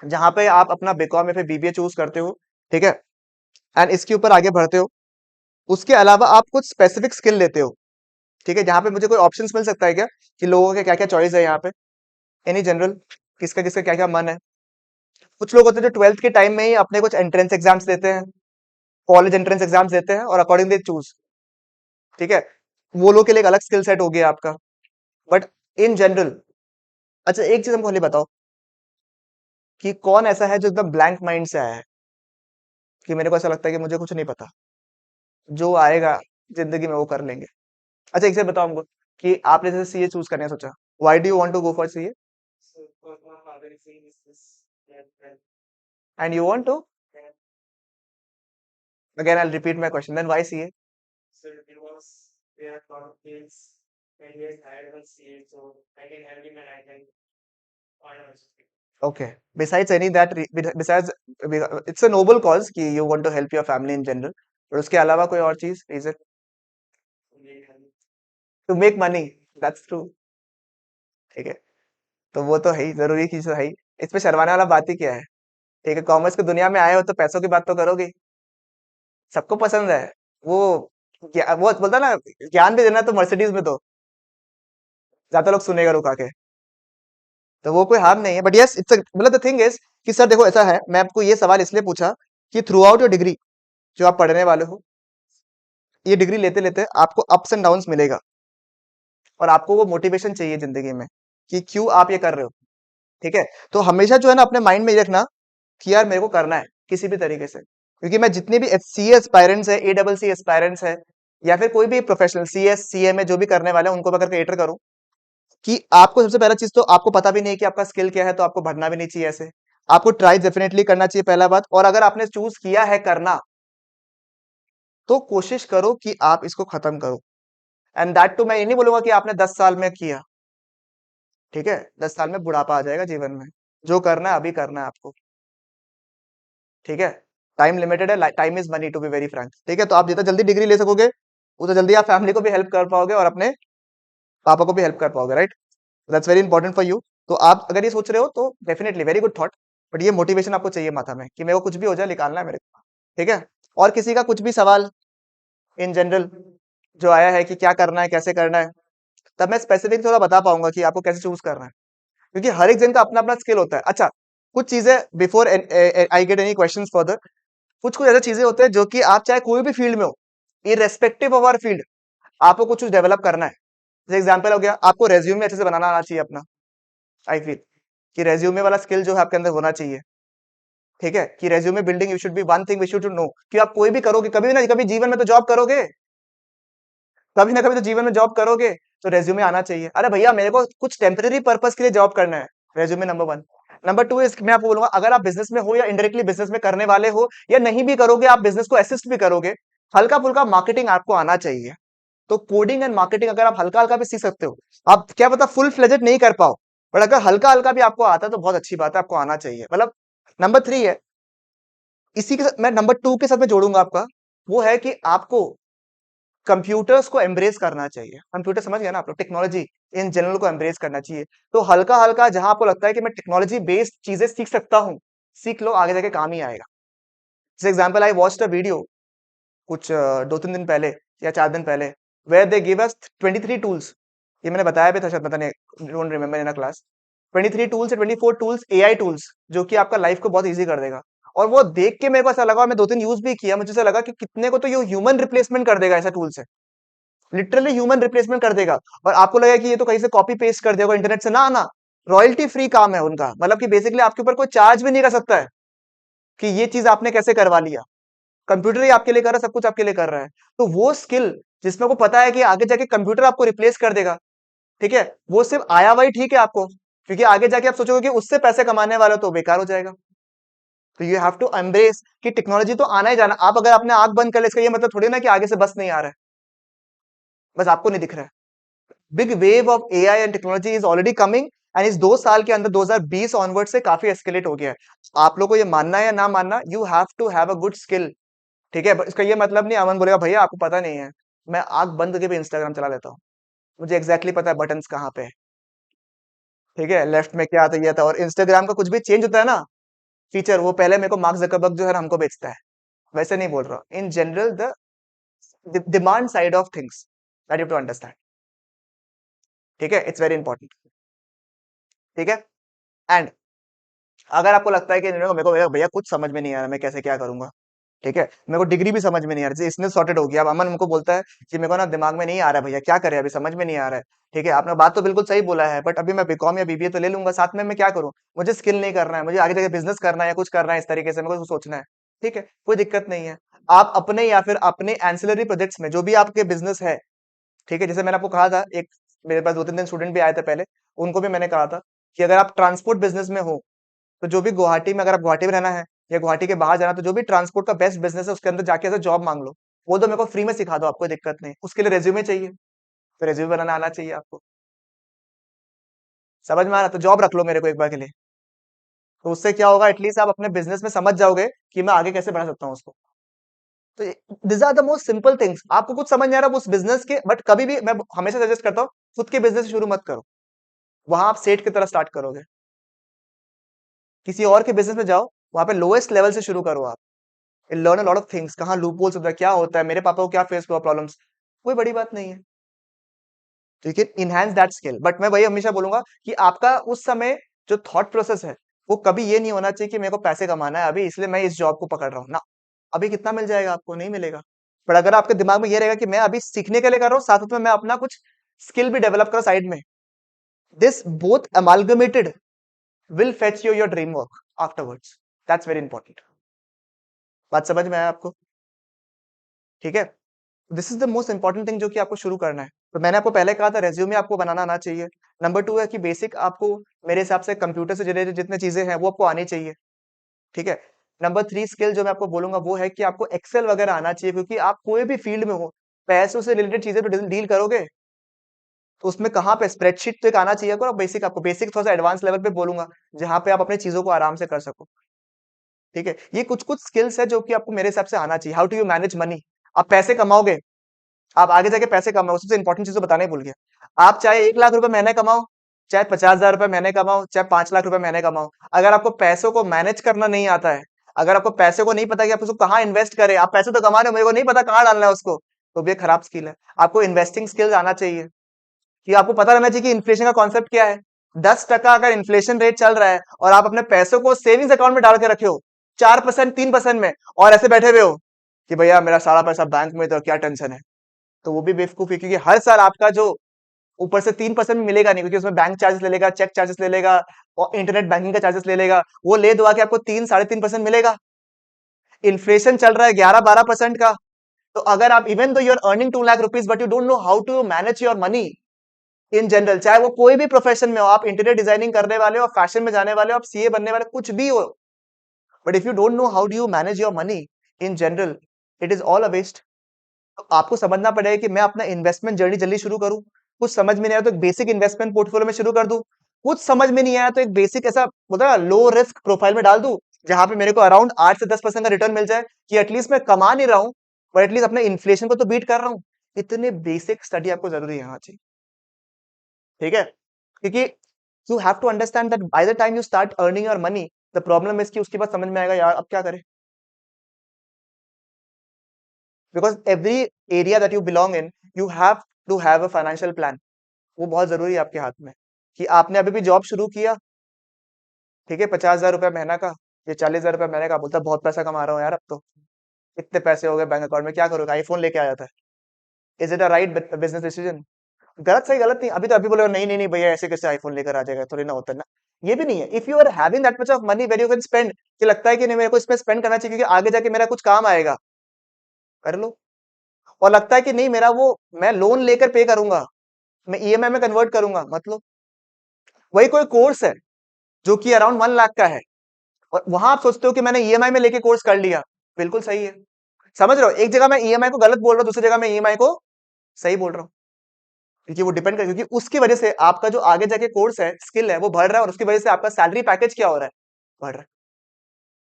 जहां पे आप अपना बीकॉम या फिर बीबीए चूज करते हो। ठीक है, एंड इसके ऊपर आगे बढ़ते हो। उसके अलावा आप कुछ स्पेसिफिक स्किल लेते हो, ठीक है, जहां पे मुझे कोई ऑप्शंस मिल सकता है क्या कि लोगों के क्या क्या चॉइस है यहाँ पे, एनी जनरल, किसका किसका क्या क्या मन है। कुछ लोग होते हैं जो 12th के टाइम में ही अपने कुछ एंट्रेंस एग्जाम्स देते हैं, कॉलेज एंट्रेंस एग्जाम्स देते हैं और अकॉर्डिंग दे चूज, ठीक है, वो लोग के लिए एक अलग स्किल सेट हो गया आपका। बट इन जनरल, अच्छा एक चीज हमको खाली बताओ कि कौन ऐसा है जो एकदम ब्लैंक माइंड से आया है कि मेरे को ऐसा लगता है कि मुझे कुछ नहीं पता, जो आएगा जिंदगी में वो कर लेंगे। अच्छा एक चीज बताओ हमको कि आपने जैसे सीए चूज करने का सोचा, why do you want to go for CA and you want to, again I repeat my question, then why CA? Okay. Besides any that, besides, it's a noble cause कि you want to help your family in general. और उसके अलावा कोई और चीज, reason? To make money. That's true. ठीक है, तो वो तो है ही, जरूरी चीज तो है ही। इसमें शर्माने वाला बात ही क्या है? ठीक है, कॉमर्स की दुनिया में आए हो तो पैसों की बात तो करोगे, सबको पसंद है वो। वो बोलता ना, ज्ञान भी देना तो मर्सिडीज में दो, ज्यादा लोग सुनेगा रुका के, तो वो कोई हार्म नहीं है। बट यस इट्स मतलब द थिंग इज कि सर देखो ऐसा है, मैं आपको ये सवाल इसलिए पूछा कि थ्रू आउट योर डिग्री जो आप पढ़ने वाले हो, ये डिग्री लेते लेते आपको अप्स एंड डाउन्स मिलेगा, और आपको वो मोटिवेशन चाहिए जिंदगी में कि क्यों आप ये कर रहे हो, ठीक है। तो हमेशा जो है ना अपने माइंड में ये रखना कि यार मेरे को करना है किसी भी तरीके से, क्योंकि मैं जितने भी सी एस्पायरेंट्स है, ए डबल सी एस्पायरेंट्स है, या फिर कोई भी प्रोफेशनल सी एस सी ए में जो भी करने वाले हैं उनको मैं अगर क्रिएटर करूं कि आपको सबसे पहला चीज तो आपको पता भी नहीं है कि आपका स्किल क्या है, तो आपको भरना भी नहीं चाहिए ऐसे, आपको ट्राई डेफिनेटली करना चाहिए पहला बात। और अगर आपने चूज किया है करना, तो कोशिश करो कि आप इसको खत्म करो। एंड दैट टू मैं ये नहीं बोलूंगा कि आपने 10 साल में किया, ठीक है, 10 साल में बुढ़ापा आ जाएगा जीवन में, जो करना है अभी करना है आपको, ठीक है। टाइम लिमिटेड है, time is money to be very frank, ठीक है। तो आप जितना जल्दी डिग्री ले सकोगे उतना जल्दी आप फैमिली को भी हेल्प कर पाओगे और अपने पापा को भी हेल्प कर पाओगे, right? That's very important for you. तो आप अगर ये सोच रहे हो तो definitely very good thought, but ये मोटिवेशन आपको चाहिए माथा में कि मेरे को कुछ भी हो जाए निकालना है मेरे को, ठीक है। और किसी का कुछ भी सवाल इन जनरल जो आया है कि क्या करना है कैसे करना है, तब मैं स्पेसिफिक थोड़ा बता पाऊंगा कि आपको कैसे चूज करना है, क्योंकि हर एक जन का अपना अपना स्किल होता है। अच्छा, कुछ चीजें before I get any question further, कुछ कुछ ऐसे चीजें होते हैं जो कि आप चाहे कोई भी फील्ड में हो, इरेस्पेक्टिव ऑफ आवर फील्ड, आपको कुछ डेवलप करना है। जैसे एग्जांपल हो गया, आपको रेज्यूमे अच्छे से बनाना आना चाहिए अपना, आई फील कि रेज्यूमे वाला स्किल जो है आपके अंदर होना चाहिए, ठीक है, कि resume building you should be one thing we should know, कि आप कोई भी करोगे कभी ना कभी जीवन में तो जॉब करोगे, कभी ना कभी तो जीवन में जॉब करोगे, तो रेज्यूमे आना चाहिए। अरे भैया मेरे को कुछ टेम्पररी पर्पस के लिए जॉब करना है, resume number one. Number two is मैं आपको बोलूंगा, अगर आप बिजनेस में हो या इनडायरेक्टली बिजनेस में करने वाले हो, या नहीं भी करोगे आप बिजनेस को असिस्ट भी करोगे, हल्का फुल्का मार्केटिंग आपको आना चाहिए। तो कोडिंग एंड मार्केटिंग अगर आप हल्का हल्का भी सीख सकते हो, आप क्या पता फुल फ्लेजेड नहीं कर पाओ, बट अगर हल्का हल्का भी आपको आता है तो बहुत अच्छी बात है, आपको आना चाहिए। मतलब नंबर थ्री है, इसी के साथ मैं नंबर टू के साथ में जोड़ूंगा आपका, वो है कि आपको कंप्यूटर्स को एम्ब्रेस करना चाहिए। कंप्यूटर समझ गया ना आप लोग, टेक्नोलॉजी इन जनरल को एम्ब्रेस करना चाहिए। तो हल्का हल्का जहां आपको लगता है कि मैं टेक्नोलॉजी बेस्ड चीजें सीख सकता हूँ, सीख लो, आगे जाके काम ही आएगा। जैसे example, I watched a video कुछ 2-3 दिन पहले या 4 दिन पहले, where they give us 23 tools, ये मैंने बताया भी था शायद, पता नहीं, don't remember in a class. 23 tools, 24 tools, AI tools, जो कि आपका लाइफ को बहुत इजी कर देगा। और वो देख के मेरे को ऐसा लगा, मैं 2-3 यूज भी किया, मुझे ऐसा लगा कि कितने को तो ये ह्यूमन रिप्लेसमेंट कर देगा, ऐसा टूल से लिटरली ह्यूमन रिप्लेसमेंट कर देगा। और आपको लगेगा कि ये तो कहीं से कॉपी पेस्ट कर देगा इंटरनेट से, ना ना, रॉयल्टी फ्री काम है उनका, मतलब कि बेसिकली आपके ऊपर कोई चार्ज भी नहीं कर सकता है कि ये चीज आपने कैसे करवा लिया, कंप्यूटर ही आपके लिए कर रहा है, सब कुछ आपके लिए कर रहा है। तो वो स्किल जिसमें को पता है कि आगे जाके कंप्यूटर आपको रिप्लेस कर देगा, ठीक है, वो सिर्फ आया वही ठीक है आपको, क्योंकि आगे जाके आप सोचोगे कि उससे पैसे कमाने वाला तो बेकार हो जाएगा। तो यू हैव टू एम्ब्रेस कि टेक्नोलॉजी तो आना ही जाना। आप अगर अपने आंख बंद कर ले, इसका ये मतलब थोड़ी ना कि आगे से बस नहीं आ रहा है, बस आपको नहीं दिख रहा है। Big wave of AI and technology is already coming, and इस 2 साल के अंदर 2020 ऑनवर्ड से काफी एस्केलेट हो गया है। आप लोग को ये मानना है या ना मानना, you have to have a good skill, ठीक है। इसका ये मतलब नहीं अमन बोलेगा भैया आपको पता नहीं है, मैं आंख बंद करके भी इंस्टाग्राम चला लेता हूँ, मुझे एग्जैक्टली पता है बटन्स कहाँ पे है, ठीक है, लेफ्ट में क्या आता है ये था। और इंस्टाग्राम का कुछ भी चेंज होता है ना फीचर, वो पहले मेरे को मार्क जकरबर्ग जो है ना हमको बेचता है, वैसे नहीं बोल रहा in general. The demand side of things that you to understand. ठीक है, इट्स वेरी इंपॉर्टेंट। ठीक है। एंड अगर आपको लगता है कि मेरे को भैया कुछ समझ में नहीं आ रहा, मैं कैसे क्या करूंगा, ठीक है, मेरे को डिग्री भी समझ में नहीं आ रही, इसने सॉर्टेड हो गया, अब अमन हमको बोलता है कि मेरे को ना दिमाग में नहीं आ रहा है भैया, क्या करे, अभी समझ में नहीं आ रहा है। ठीक है, आपने बात तो बिल्कुल सही बोला है, बट अभी मैं बीकॉम या बीबीए तो ले लूंगा, साथ में मैं क्या करूं, मुझे स्किल नहीं करना है, मुझे आगे जाके बिजनेस करना है या कुछ करना है, इस तरीके से मेरे को सोचना है। ठीक है, कोई दिक्कत नहीं है। आप अपने या फिर अपने एंसिलरी प्रोजेक्ट्स में जो भी आपके बिजनेस है, ठीक है, जैसे मैंने आपको कहा था, एक मेरे पास 2-3 दिन स्टूडेंट भी आए थे पहले, उनको भी मैंने कहा था कि अगर आप ट्रांसपोर्ट बिजनेस में हो, तो जो भी गुवाहाटी में, अगर आप गुवाहाटी में रहना है या गुवाहाटी के बाहर जाना, तो जो भी ट्रांसपोर्ट का बेस्ट बिजनेस है उसके अंदर जाके ऐसे जॉब मांग लो, वो तो मेरे को फ्री में सिखा दो, आपको दिक्कत नहीं, उसके लिए रेज्यूमे चाहिए, तो रेज्यूमे बनाना आना चाहिए आपको। समझ में आ रहा, तो जॉब रख लो मेरे को एक बार के लिए, तो उससे क्या होगा, एटलीस्ट आप अपने बिजनेस में समझ जाओगे कि मैं आगे कैसे बढ़ा सकता हूँ उसको। तो this are the most simple things. आपको कुछ समझ नहीं आ रहा उस बिजनेस के, बट कभी भी मैं हमेशा सजेस्ट करता हूँ, खुद के बिजनेस शुरू मत करो, वहां आप सेठ की तरह स्टार्ट करोगे, किसी और के बिजनेस में जाओ, वहां पे लोएस्ट लेवल से शुरू करो आप, learn a lot of things, कहाँ लूप होल्स होता है, क्या होता है, मेरे पापा को क्या फेस हुआ प्रॉब्लम्स, कोई बड़ी बात नहीं है। तो you can enhance that skill, but मैं वही हमेशा बोलूंगा कि आपका उस समय जो थॉट प्रोसेस है, वो कभी ये नहीं होना चाहिए कि मेरे को पैसे कमाना है अभी, इसलिए मैं इस जॉब को पकड़ रहा हूँ ना। अभी कितना मिल जाएगा आपको, नहीं मिलेगा। पर अगर आपके दिमाग में ये रहेगा कि मैं अभी सीखने के लिए कर रहा हूँ, साथ में मैं अपना कुछ स्किल भी डेवलप करो साइड में, this both amalgamated will fetch you your dream work afterwards. That's very important. बात समझ में आया आपको? ठीक है, this is the most important thing जो कि आपको शुरू करना है। तो मैंने आपको पहले कहा था रेज्यूमे आपको बनाना आना चाहिए। नंबर 2 है कि बेसिक आपको, मेरे हिसाब से कंप्यूटर से रिलेटेड जितने चीजें हैं वो आपको आनी चाहिए। ठीक है। नंबर 3 स्किल जो मैं आपको बोलूंगा वो है कि आपको एक्सेल वगैरह आना चाहिए, क्योंकि आप कोई भी फील्ड में हो, पैसों से रिलेटेड चीजें तो डील करोगे, तो उसमें कहाँ पे स्प्रेडशीट तो एक आना चाहिए आपको। बेसिक, आपको बेसिक थोड़ा सा एडवांस लेवल पे बोलूंगा, जहां पे आप अपनी चीजों को आराम से कर सको। ठीक है, ये कुछ कुछ स्किल्स है जो कि आपको मेरे हिसाब से आना चाहिए। How to you manage money, आप पैसे कमाओगे, आप आगे जाके पैसे कमाओ, सबसे इंपॉर्टेंट चीज तो बताने ही भूल गया। आप चाहे 1 लाख रुपए महीने कमाओ, चाहे 50,000 रुपए महीने कमाओ, चाहे 5 लाख रुपए महीने कमाओ, अगर आपको पैसों को मैनेज करना नहीं आता है, अगर आपको पैसे को नहीं पता कि आप उसको कहाँ इन्वेस्ट करें, आप पैसे तो कमा रहे हो, मेरे को नहीं पता कहाँ डालना है उसको, तो भी एक खराब स्किल है। आपको इन्वेस्टिंग स्किल्स आना चाहिए, कि आपको पता रहना चाहिए कि इन्फ्लेशन का कॉन्सेप्ट क्या है। 10% अगर इन्फ्लेशन रेट चल रहा है और आप अपने पैसों को सेविंग्स अकाउंट में डाल के रखे हो 4%, 3% में, और ऐसे बैठे हुए हो कि भैया मेरा सारा पैसा बैंक में, तो क्या टेंशन है, तो वो भी बेवकूफी, क्योंकि हर साल आपका जो ऊपर से 3% मिलेगा नहीं, क्योंकि उसमें बैंक चार्जेस ले लेगा, चेक चार्जेस ले लेगा, और इंटरनेट बैंकिंग का चार्जेस ले लेगा, वो ले दवा के आपको 3-3.5% मिलेगा। इन्फ्लेशन चल रहा है 11-12% का। तो अगर आप, even though you are earning 2 lakh rupees, but you don't know how to manage your money in general, चाहे वो कोई भी प्रोफेशन में हो, आप इंटीरियर डिजाइनिंग करने वाले हो, फैशन में जाने वाले हो, आप सीए बनने वाले, कुछ भी हो, but if you don't know how do you manage your money in general, it is all a waste. तो आपको समझना पड़ेगा कि मैं अपना इन्वेस्टमेंट जर्नी जल्दी शुरू करूं, कुछ समझ में नहीं आया तो एक बेसिक इन्वेस्टमेंट पोर्टफोलियो में शुरू कर दूं, कुछ समझ में नहीं आया तो एक बेसिक ऐसा बोलता है लो रिस्क प्रोफाइल में डाल दूं, जहां पे मेरे को अराउंड 8 से 10% का रिटर्न मिल जाए, कि एटलीस्ट मैं कमा नहीं रहा हूं, पर एटलीस्ट अपने इन्फ्लेशन को तो बीट कर रहा हूं। इतने बेसिक स्टडी आपको जरूरी है, हाँ जी। ठीक है, क्योंकि you have to understand that by the time you start earning your money, the problem is कि उसके बाद समझ में आएगा यार अब क्या करें, because every area that you belong in, you have to have a financial plan. वो बहुत जरूरी है आपके हाथ में, कि आपने अभी भी जॉब शुरू किया, ठीक है, 50,000 रुपये महीना का, ये 40,000 रुपये महीने का, बोलता है बहुत पैसा कमा रहा हूँ यार, अब तो इतने पैसे हो गए बैंक अकाउंट में, क्या करोगे, आईफोन लेके आ जाता है। Is it a right business decision? गलत, सही गलत नहीं, अभी तो अभी बोले नहीं नहीं नहीं भैया ऐसे कैसे आईफोन लेकर आ जाएगा, थोड़ी ना होता है ना। ये भी नहीं है, if you are having that much of money where you can spend, कि लगता है कि नहीं मेरे को इसमें स्पेंड करना चाहिए क्योंकि आगे जाके मेरा कुछ काम आएगा, कर लो। और लगता है कि नहीं मेरा वो, मैं लोन लेकर पे करूंगा, मैं ईएमआई में कन्वर्ट करूंगा, मतलब वही कोई कोर्स है जो कि अराउंड 1 लाख का है, और वहां आप सोचते हो कि मैंने ईएमआई में लेके कोर्स कर लिया, बिल्कुल सही है। समझ रहे हो, एक जगह मैं ईएमआई को गलत बोल रहा हूँ, दूसरी जगह मैं ईएमआई को सही बोल रहा हूँ, क्योंकि वो डिपेंड कर, क्योंकि उसकी वजह से आपका जो आगे जाके कोर्स है, स्किल है, वो बढ़ रहा है, और उसकी वजह से आपका सैलरी पैकेज क्या हो रहा है, बढ़ रहा है।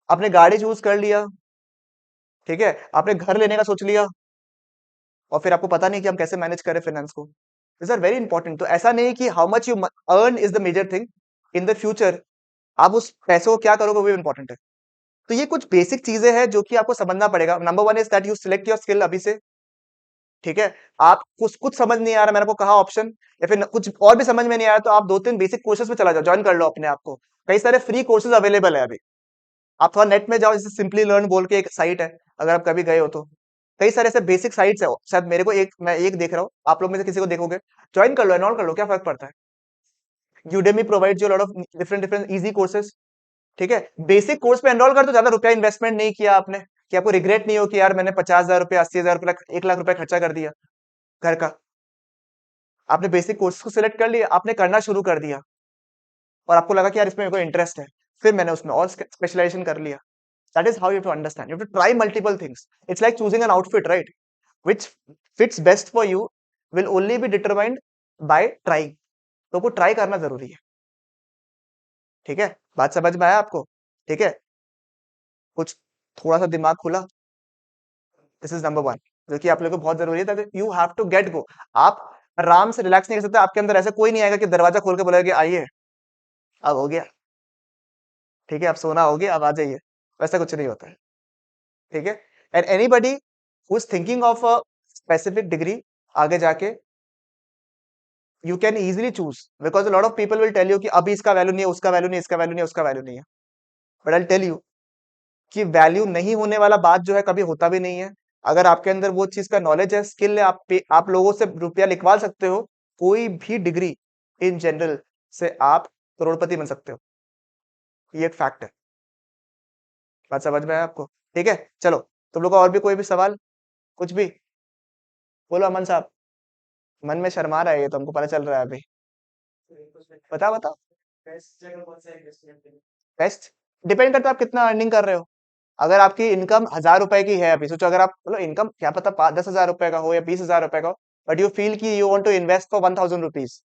आपने गाड़ी चूज कर लिया, ठीक है, आपने घर लेने का सोच लिया, और फिर आपको पता नहीं कि हम कैसे मैनेज करें फाइनेंस को। This are very important. तो ऐसा नहीं कि how much you earn is the major thing in the future, आप उस पैसे को क्या करोगे वो इंपॉर्टेंट है। तो ये कुछ बेसिक चीजें हैं जो कि आपको समझना पड़ेगा। Number 1 is that you select your skill अभी से, ठीक है। आप कुछ कुछ समझ नहीं आ रहा, मैंने आपको कहा ऑप्शन, या फिर कुछ और भी समझ में नहीं आया तो आप 2-3 बेसिक कोर्सेज में चला जाओ, ज्वाइन कर लो अपने आप को। कई सारे फ्री कोर्सेज अवेलेबल है अभी। आप थोड़ा नेट में जाओ, जैसे सिंपली लर्न बोल के एक साइट है, अगर आप कभी गए हो तो। कई सारे ऐसे बेसिक साइट्स है, शायद मेरे को एक, मैं एक देख रहा हूँ, आप लोग में से किसी को देखोगे, ज्वाइन कर लो, एनरोल कर लो, क्या फर्क पड़ता है। Udemy provide you lot of different different easy courses. ठीक है, बेसिक कोर्स पे एनरोल कर, तो ज्यादा रुपया इन्वेस्टमेंट नहीं किया आपने, कि आपको रिग्रेट नहीं हो कि यार मैंने 50,000 रुपया, 80,000 रुपया, 1 लाख रुपया खर्चा कर दिया घर का। आपने बेसिक कोर्स को सिलेक्ट कर लिया, आपने करना शुरू कर दिया, और आपको लगा कि यार इसमें मेरे को इंटरेस्ट है, फिर मैंने उसमें और स्पेशलाइजेशन कर लिया। That is how you to understand, you to try multiple things. It's like choosing an outfit, right? Which fits best for you will only be determined by trying. तो को ट्राई करना जरूरी है। ठीक है, बात समझ में आया आपको? ठीक है, कुछ थोड़ा सा दिमाग खुला। दिस इज नंबर वन, जो कि आप लोगों को बहुत जरूरी है, ताकि you have to get go. आप आराम से रिलैक्स नहीं कर सकते, आपके अंदर ऐसा कोई नहीं आएगा कि दरवाजा खोल के बोलेगा कि आइए अब हो गया, ठीक है अब सोना हो गया अब आ जाइए। वैसा कुछ नहीं होता है। ठीक है, and anybody who is thinking of a specific degree आगे जाके, you can easily choose, because lot of people will tell you कि अभी इसका वैल्यू नहीं है, उसका वैल्यू नहीं है, इसका वैल्यू नहीं है, उसका वैल्यू नहीं है। बट आई टेल यू कि वैल्यू नहीं होने वाला बात जो है कभी होता भी नहीं है। अगर आपके अंदर वो चीज का नॉलेज है, स्किल है, आप लोगों से रुपया लिखवा सकते हो। कोई भी डिग्री इन जनरल से आप करोड़पति बन सकते हो, ये एक फैक्ट है। बात समझ में है आपको? ठीक है, चलो, तुम लोग का और भी कोई भी सवाल, कुछ भी बोलो अमन साहब। मन में शर्मा रहा है ये तो हमको पता चल रहा है अभी। बताओ बताओ। बेस्ट डिपेंड करता है आप कितना अर्निंग कर रहे हो। अगर आपकी इनकम 1,000 रुपए की है, अभी सोचो, अगर आप मतलब इनकम क्या पता 10,000 रुपए का हो या 20,000 रुपए का हो, बट यू फील कि you want to invest for 1,000 rupees.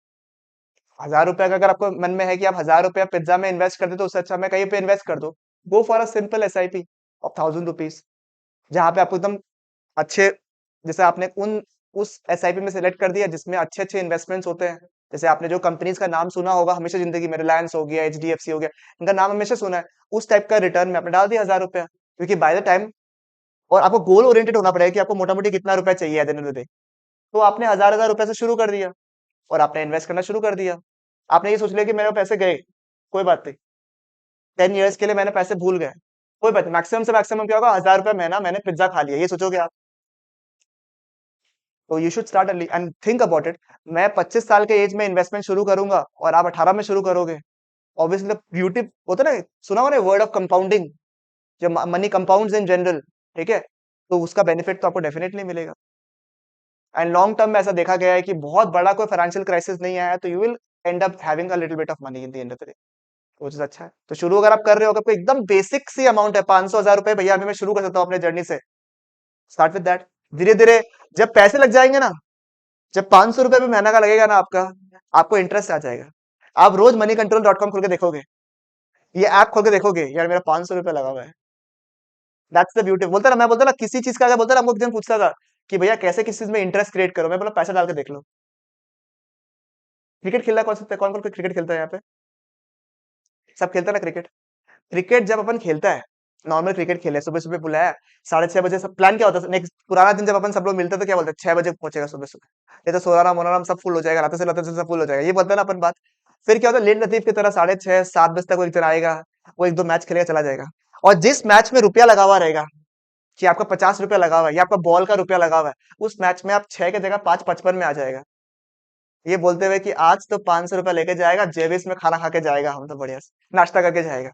1,000 रुपए का अगर आपको मन में है कि आप 1,000 रुपया पिज्जा में इन्वेस्ट कर दे, तो उससे अच्छा मैं कहीं पे इन्वेस्ट कर दो। Go for a simple SIP of 1,000 rupees, जहां पे आपको एकदम अच्छे, जैसे आपने उन उस SIP में सेलेक्ट कर दिया जिसमें अच्छे अच्छे इन्वेस्टमेंट्स होते हैं। जैसे आपने जो कंपनीज का नाम सुना होगा हमेशा जिंदगी में, रिलायंस हो गया, HDFC हो गया, इनका नाम हमेशा सुना है। उस टाइप का रिटर्न में आपने डाल दिया 1,000 रुपया, क्योंकि बाय द टाइम, और आपको गोल ओरिएंटेड होना पड़ेगा कि आपको मोटा मोटी कितना रुपया चाहिए at the end of the day. तो आपने 1,000 1,000 रुपए से शुरू कर दिया, और आपने इन्वेस्ट करना शुरू कर दिया। आपने ये सोच लिया कि मेरे पैसे गए, कोई बात नहीं, 10 ईयर्स के लिए मैंने पैसे भूल गए, कोई बात नहीं, मैक्सिमम से मैक्सिमम क्या होगा, 1,000 रुपया महीना मैंने पिज्जा खा लिया, ये सोचोगे आप। तो you should start early and think about it. मैं 25 साल के एज में इन्वेस्टमेंट शुरू करूंगा और आप 18 में शुरू करोगे। ऑब्वियसली ब्यूटी होता है ना, सुना हो ना वर्ड ऑफ कंपाउंडिंग, जब मनी कंपाउंड्स इन जनरल, ठीक है, तो उसका बेनिफिट तो आपको डेफिनेटली मिलेगा। एंड लॉन्ग टर्म में ऐसा देखा गया है कि बहुत बड़ा कोई फाइनेंशियल क्राइसिस नहीं आया तो you will and up having a little bit of money in the end of the day. वो चीज अच्छा है। तो शुरू अगर आप कर रहे हो, अगर कोई एकदम बेसिक सी अमाउंट है, 500 1,000 रुपए, भैया अभी मैं शुरू कर सकता हूँ अपने जर्नी से, स्टार्ट विद दैट। धीरे धीरे जब पैसे लग जाएंगे ना, जब 500 रुपए भी महीना का लगेगा ना आपका, आपको इंटरेस्ट आ जाएगा। आप रोज moneycontrol.com खोल के देखोगे, ये ऐप खोल के देखोगे, यार मेरा 500 रुपया लगा हुआ है। That's the beauty. बोलता ना, मैं बोलता ना किसी चीज का, अगर बोलता ना, हमको एक जन पूछता था कि भैया कैसे किस चीज में इंटरेस्ट क्रिएट करो, मैं बोला पैसा डाल के देख लो। क्रिकेट खेलना कौन कौन क्रिकेट खेलता है यहाँ पे? सब खेलता है ना क्रिकेट। क्रिकेट जब अपन खेलता है, नॉर्मल क्रिकेट खेले, सुबह सुबह बुलाया, 6:30 बजे, सब प्लान क्या होता है नेक्स्ट, पुराना दिन जब अपन सब लोग मिलते थे क्या बोलते हैं, 6 बजे पहुंचेगा सुबह सुबह, ये तो सोनाराम मोनाराम सब फुल हो जाएगा, रात से सब फुल हो जाएगा, ये बोलते हैं ना अपन बात। फिर क्या होता है, लेट लतीफ की तरह 6:30 7 बजे तक वो एक जन आएगा, वो 1-2 मैच खेलेगा चला जाएगा। और जिस मैच में रुपया लगा हुआ रहेगा, कि आपका 50 रुपया लगा हुआ है या आपका बॉल का रुपया लगा हुआ है, उस मैच में आप 6 की जगह 5:55 में आ जाएगा, ये बोलते हुए कि आज तो 500 रुपया लेके जाएगा, जेविस में खाना खा के जाएगा, हम तो बढ़िया से नाश्ता करके जाएगा।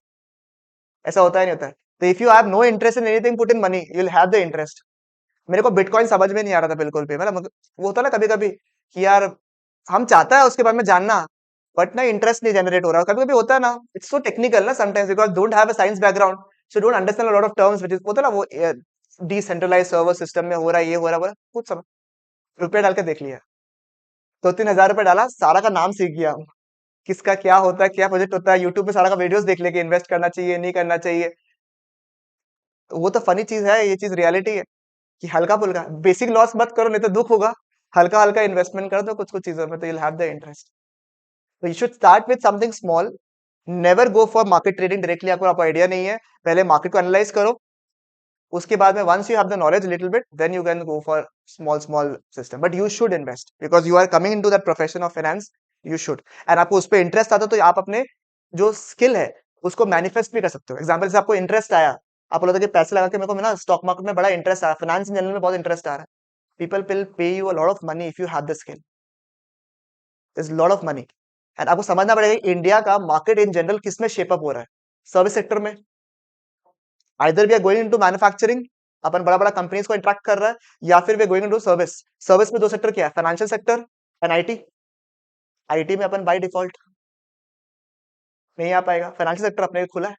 ऐसा होता है नहीं होता है? तो if you have no interest in anything, put in money, you will have the interest. मेरे को बिटकॉइन समझ में नहीं आ रहा था बिल्कुल भी, मतलब वो होता है ना कभी कभी कि यार हम चाहता है उसके बारे में जानना, बट ना इंटरेस्ट नहीं जनरेट हो रहा, कभी कभी होता है ना, इट्स सो टेक्निकल ना sometimes, because don't have a science background, so don't understand a lot of terms which is, होता है ना वो डिसेंट्रलाइज सर्वर सिस्टम में हो रहा है, ये हो रहा है, कुछ समझ। रुपया डाल के देख लिया, 2-3 हजार रुपये डाला, सारा का नाम सीख गया, किसका क्या होता है, क्या प्रोजेक्ट होता है, यूट्यूब पे सारा का वीडियोस देख लेके इन्वेस्ट करना चाहिए नहीं करना चाहिए। वो तो फनी चीज है, ये चीज रियलिटी है कि हल्का फुल्का बेसिक लॉस मत करो, नहीं तो दुख होगा। हल्का हल्का इन्वेस्टमेंट कर दो कुछ कुछ चीजों में, तो you'll have the interest। तो you should start with something small. Never go for market trading directly, आपको आइडिया नहीं है, पहले मार्केट को एनालाइज करो, उसके बाद में once you have the knowledge little bit then you can go for small small system, but you should invest because you are coming into that profession of finance. You should, and आपको उस पर interest आता तो आप अपने जो skill है उसको मैनिफेस्ट भी कर सकते हो। एग्जाम्पल से आपको इंटरेस्ट आया, आप बोला था कि पैसे लगा के मेरे को ना स्टॉक मार्केट में बड़ा इंटरेस्ट आया, फाइनेंस इन जनरल में बहुत इंटरेस्ट आ रहा है, people will pay you a lot of money if you have the skill, is lot of money. And आपको समझना पड़ेगा इंडिया का मार्केट इन जनरल किस में शेप अप हो रहा है, सर्विस सेक्टर में। Either we are going into manufacturing, अपन बड़ा बड़ा कंपनीज को इंटरेक्ट कर रहा है, या फिर वे गोइंग इनटू सर्विस। सर्विस में दो सेक्टर क्या है, financial sector and IT. IT में अपन बाय डिफॉल्ट नहीं आ पाएगा, फाइनेंशियल सेक्टर अपने खुला है,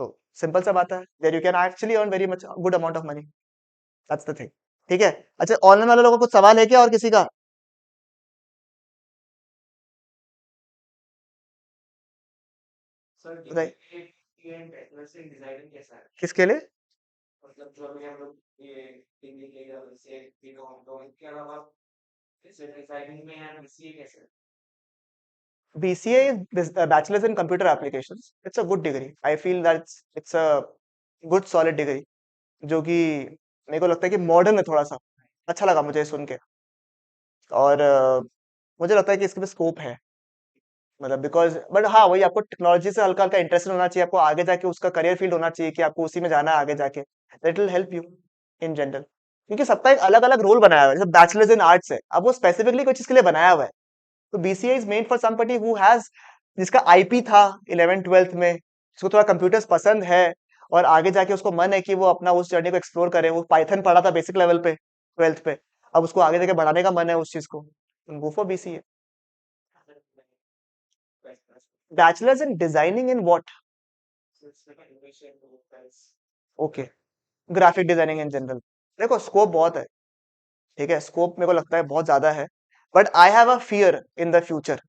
तो सिंपल सा बात है, there you can actually earn very much good amount of money, that's the thing. ठीक है, अच्छा ऑनलाइन वाले लोगों को कुछ सवाल है क्या और किसी का? बताइए। किसके लिए? BCA is bachelor's in computer applications. It's a good degree. I feel that it's a good solid degree जो कि मेरे को लगता है कि मॉडर्न है थोड़ा सा, अच्छा लगा मुझे सुन के। और मुझे लगता है कि इसके पे स्कोप है, मतलब बिकॉज बट हाँ वही, आपको टेक्नोलॉजी से हल्का हल्का इंटरेस्ट होना चाहिए, आपको आगे जाके उसका करियर फील्ड होना चाहिए कि आपको उसी में जाना है आगे जाके, that will help you in general. क्योंकि सबका एक अलग अलग रोल बनाया हुआ है, जैसे बैचलर्स इन आर्ट्स है, अब वो स्पेसिफिकली कोई चीज के लिए बनाया हुआ है, तो BCA is made for somebody who has, जिसका आईपी था 11 ट्वेल्थ में, जिसको थोड़ा कंप्यूटर्स पसंद है और आगे जाके उसको मन है कि वो अपना उस जर्नी को एक्सप्लोर करे। वो पाइथन पढ़ा था बेसिक लेवल पे ट्वेल्थ पे, अब उसको आगे जाके बढ़ाने का मन है उस चीज को, go for BCA. Bachelors in designing in what? Okay, graphic designing in general. देखो स्कोप बहुत है, ठीक है, स्कोप मेरे को लगता है बहुत ज्यादा है, but I have a fear in the future.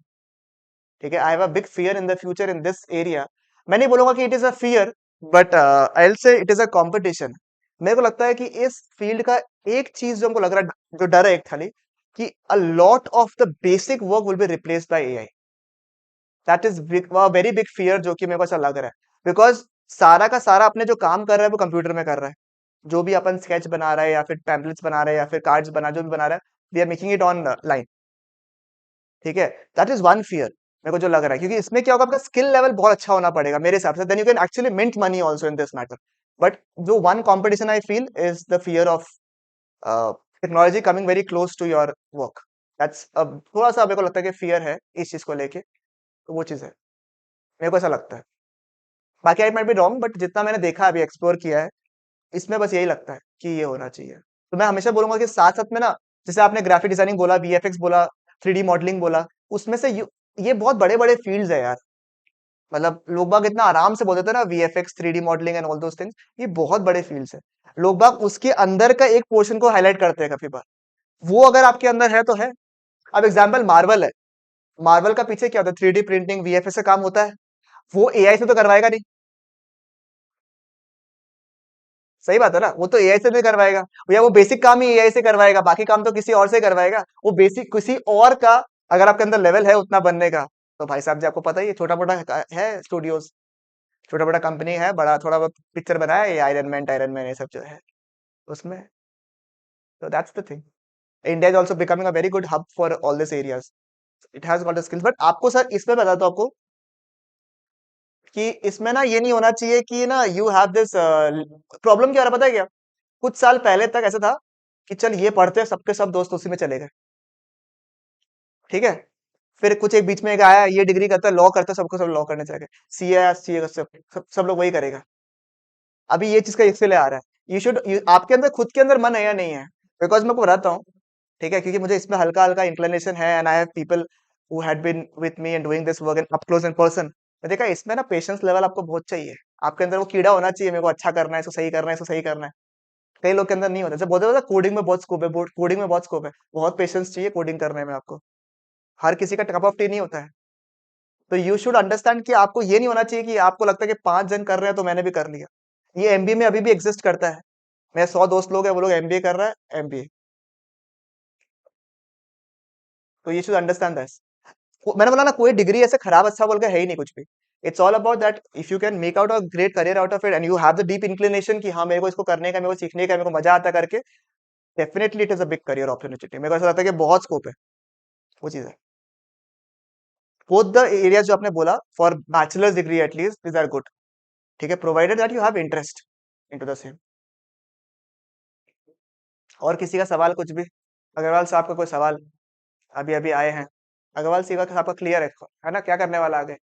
ठीक है, I have a big fear in the future in this area. मैं नहीं बोलूंगा कि it is a fear, but I will say it is a competition. मेरे को लगता है कि इस फील्ड का एक चीज जो हमको लग रहा है, जो डर है एक खाली, कि अ lot of the basic work will be replaced by AI. That is very big fear जो कि मेरे को ऐसा लग रहा है, बिकॉज सारा का सारा अपने जो काम कर रहा है वो कंप्यूटर में कर रहा है। जो भी अपन स्केच बना रहा है या फिर पैम्पलेट्स बना रहे हैं या फिर कार्ड्स बना, जो भी बना रहा है, we are making it online. ठीक है, दैट इज वन फियर मेरे को जो लग रहा है, क्योंकि इसमें क्या होगा, आपका स्किल लेवल बहुत अच्छा होना पड़ेगा मेरे हिसाब से, then you can actually mint money also in this matter. But जो one competition I feel is the fear of technology coming very close to your work. That's थोड़ा सा मेरे को लगता है कि फियर है इस चीज को लेके, तो वो चीज है, मेरे को ऐसा लगता है। बाकी I might be wrong, but जितना मैंने देखा अभी एक्सप्लोर किया है, इसमें बस यही लगता है कि ये होना चाहिए। तो मैं हमेशा बोलूंगा कि साथ साथ में ना, जैसे आपने ग्राफिक डिजाइनिंग बोला, वीएफएक्स बोला, 3D मॉडलिंग बोला, उसमें से ये बहुत बड़े बड़े फील्ड्स है यार। मतलब लोग बाग इतना आराम से बोल देते हैं ना, VFX, 3D modelling and all those things, ये बहुत बड़े फील्ड्स है। लोग बाग उसके अंदर का एक पोर्शन को हाईलाइट करते हैं काफी बार, वो अगर आपके अंदर है तो है। अब एग्जाम्पल मार्वल है, मार्वल का पीछे क्या होता है, 3D प्रिंटिंग, वीएफएक्स का काम होता है, वो एआई से तो करवाएगा नहीं। सही बात है ना, वो तो एआई से नहीं करवाएगा, या वो बेसिक काम ही एआई से करवाएगा, बाकी काम तो किसी और से करवाएगा। वो बेसिक किसी और का, अगर आपके अंदर लेवल है उतना बनने का, तो भाई साहब जी आपको पता ही है, छोटा मोटा है स्टूडियोज, छोटा मोटा कंपनी है, बड़ा थोड़ा बहुत पिक्चर बनाया है, आयरन मैन ये सब जो है उसमें। तो that's the thing, India is also becoming a very good hub for all this areas, it has got the skills. But आपको सर इसमें बता दो आपको कि इसमें ना ये नहीं होना चाहिए कि ना यू हैव दिस प्रॉब्लम। क्या हो रहा है पता है क्या, कुछ साल पहले तक ऐसा था कि चल ये पढ़ते हैं, सबके सब दोस्त उसी में चले गए, ठीक है। फिर कुछ एक बीच में एक आया, ये डिग्री करता है, लॉ करता है, सबको सब लॉ करने चले गए, सीए सीए सब लोग वही करेगा। अभी ये चीज का इसलिए आ रहा है, यू शुड, आपके अंदर खुद के अंदर मन है या नहीं है, बिकॉज मैं को बताता हूँ, ठीक है, क्योंकि मुझे इसमें हल्का हल्का इंक्लिनेशन है, and I have people who had been with me and doing this work in up close in person. मैं देखा इसमें ना पेशेंस लेवल आपको बहुत चाहिए, आपके अंदर वो कीड़ा होना चाहिए, मेरे को अच्छा करना है, इसको सही करना है, इसको सही करना है। कई लोग के अंदर नहीं होता, जैसे बोलते हैं कोडिंग में बहुत स्कोप है, कोडिंग में बहुत स्कोप है, बहुत पेशेंस चाहिए कोडिंग करने में आपको, हर किसी का कप ऑफ टी नहीं होता है। तो यू शुड अंडरस्टैंड कि आपको ये नहीं होना चाहिए कि आपको लगता है कि 5 जन कर रहे हैं तो मैंने भी कर लिया। ये एमबीए में अभी भी एग्जिस्ट करता है, मेरे 100 दोस्त लोग हैं, वो लोग एमबीए कर रहा है, एमबीए। तो ये शुड अंडरस्टैंड दैट। मैंने बोला ना, कोई डिग्री ऐसे खराब अच्छा बोल के है ही नहीं कुछ भी, it's all about that if you can make out a great career out of it and you have the deep inclination कि हाँ मेरे को इसको करने का, मेरे को सीखने का, मेरे को मजा आता करके, definitely it is a big career opportunity. मेरे को ऐसा लगता है कि बहुत स्कोप है, वो चीज है। बोथ द एरियाज जो आपने बोला for bachelor's degree at least this are good, ठीक है, provided that you have interest into the same. और किसी का सवाल कुछ भी, अग्रवाल साहब का कोई सवाल? अभी अभी आए हैं। अग्रवाल साहब का क्लियर है ना, क्या करने वाला आगे?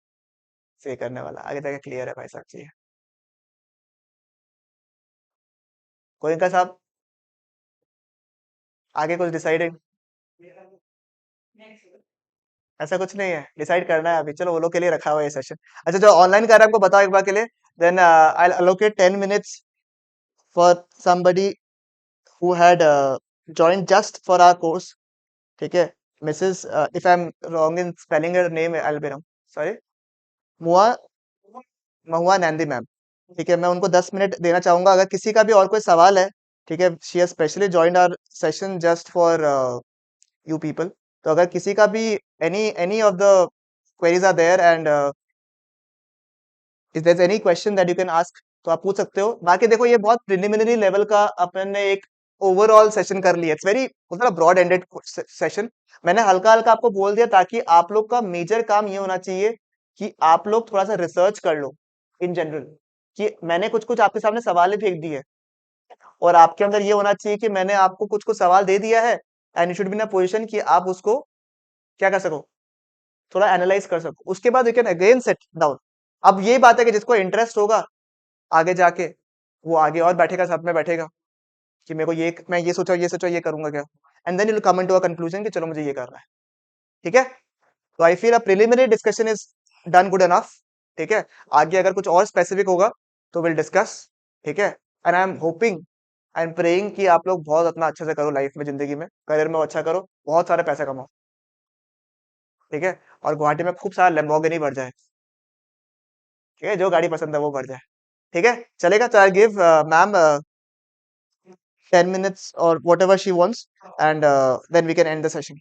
सही करने वाला आगे जाके क्लियर है भाई साहब जी। गोयनका साहब, आगे कुछ डिसाइडिंग? ऐसा कुछ नहीं है, डिसाइड करना है अभी, चलो वो लोग के लिए रखा हुआ है ये सेशन। अच्छा जो ऑनलाइन कर रहा है हमको बताओ एक बार के लिए, then I allocate 10 minutes for somebody who had joined just for our course, ठीक है? Mrs, if I am wrong in spelling her name, I'll be wrong, sorry, मुआ, महुआ नंदी मैम, ठीक है? मैं उनको 10 मिनट देना चाहूंगा, अगर किसी का भी और कोई सवाल है, ठीक है, she has specially joined our session just for you people, तो अगर किसी का भी any of the queries are there and if there any question that you can ask, तो आप पूछ सकते हो। बाकी देखो ये बहुत प्रिलिमिनरी लेवल का अपन ने एक ओवरऑल सेशन कर लिया, इट्स वेरी मतलब ब्रॉड एंडेड सेशन। मैंने हल्का हल्का आपको बोल दिया ताकि आप लोग का मेजर काम ये होना चाहिए कि आप लोग थोड़ा सा रिसर्च कर लो इन जनरल, कि मैंने कुछ कुछ आपके सामने सवाल फेंक दिए, और आपके अंदर ये होना चाहिए कि मैंने आपको कुछ कुछ सवाल दे दिया है, and you should be in a position कि आप उसको क्या कर सको, थोड़ा एनालाइज कर सको, उसके बाद you can again set down. अब ये बात है कि जिसको इंटरेस्ट होगा आगे जाके, वो आगे और बैठेगा, साथ में बैठेगा कि मेरे को ये, मैं ये सोचा ये करूंगा क्या, and then you will come into a conclusion कि चलो मुझे ये करना है, ठीक है? तो I feel a preliminary discussion is done good enough, ठीक है? आगे अगर कुछ और स्पेसिफिक होगा तो विल डिस्कस, ठीक है? And I am hoping, I am praying कि आप लोग बहुत अपना अच्छे से करो लाइफ में, जिंदगी में, करियर में अच्छा करो, बहुत सारे पैसे कमाओ, ठीक है? और गुवाहाटी में खूब सारा लैम्बोर्गिनी बढ़ जाए, ठीक है? जो गाड़ी पसंद है वो बढ़ जाए, ठीक है? चलेगा, तो I give ma'am 10 minutes or whatever she wants, and then we can end the session.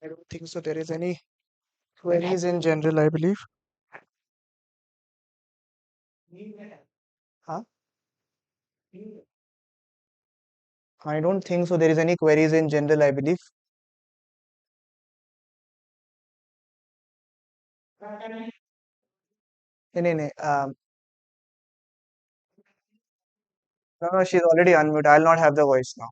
I don't think so. There is any queries in general, I believe. Huh? I don't think so. There is any queries in general, I believe. नहीं नहीं no, no, she's already unmuted. I'll not have the voice now.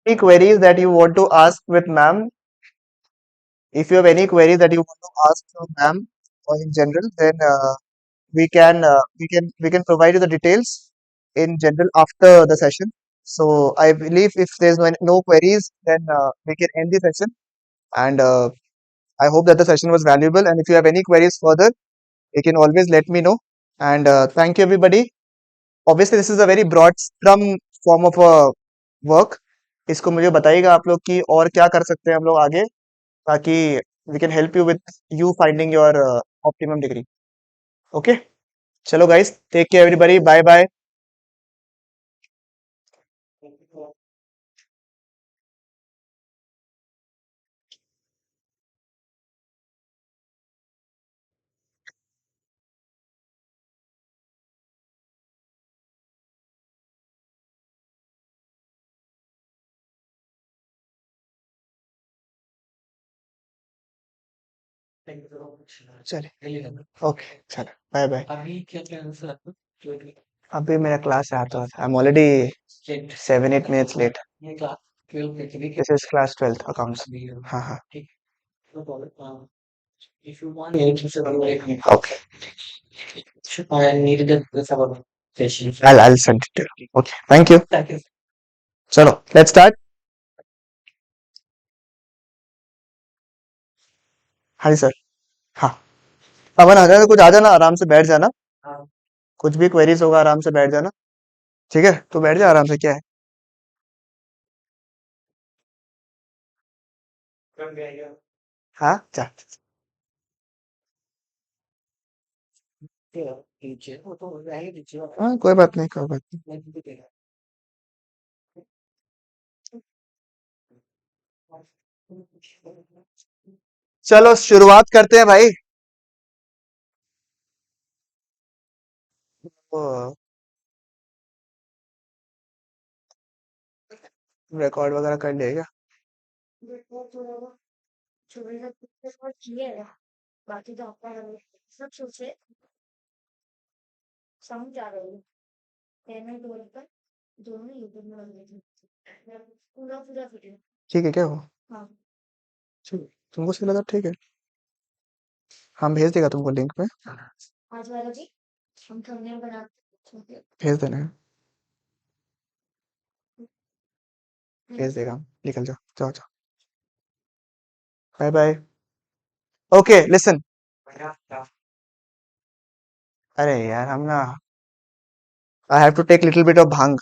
Any queries that you want to ask with ma'am? If you have any queries that you want to ask to ma'am or in general, then we can provide you the details in general after the session. So I believe if there's no queries, then we can end the session. And I hope that the session was valuable. And if you have any queries further, you can always let me know. And thank you, everybody. Obviously, this is a very broad scrum form of a work. इसको मुझे बताइएगा आप लोग कि और क्या कर सकते हैं हम लोग आगे ताकि we can help you with you finding your optimum degree. Okay? चलो guys, take care everybody. Bye bye. चलिए ओके चलो बाय बाय अभी मेरा क्लास है आता आई am already 7-8 minutes let this is class 12th accounts हाँ हाँ okay I'll send it to you. Okay, thank you. चलो let's start. हाँ जी सर हाँ पवन आ जाना कुछ आ जाना आराम से बैठ जाना कुछ भी क्वेरीज होगा आराम से बैठ जाना ठीक है तो बैठ जा आराम से क्या है हाँ जा हाँ कोई बात नहीं कोई बात नहीं चलो शुरुआत करते हैं भाई रिकॉर्ड वगैरह कर लिया ठीक है क्या हो ठीक तुमको सही लगा ठीक है हम भेज देगा तुमको लिंक पे भेज देना है भेज देगा निकल जाओ जाओ जाओ बाय बाय ओके लिसन अरे यार हम ना I have to take little bit of bhang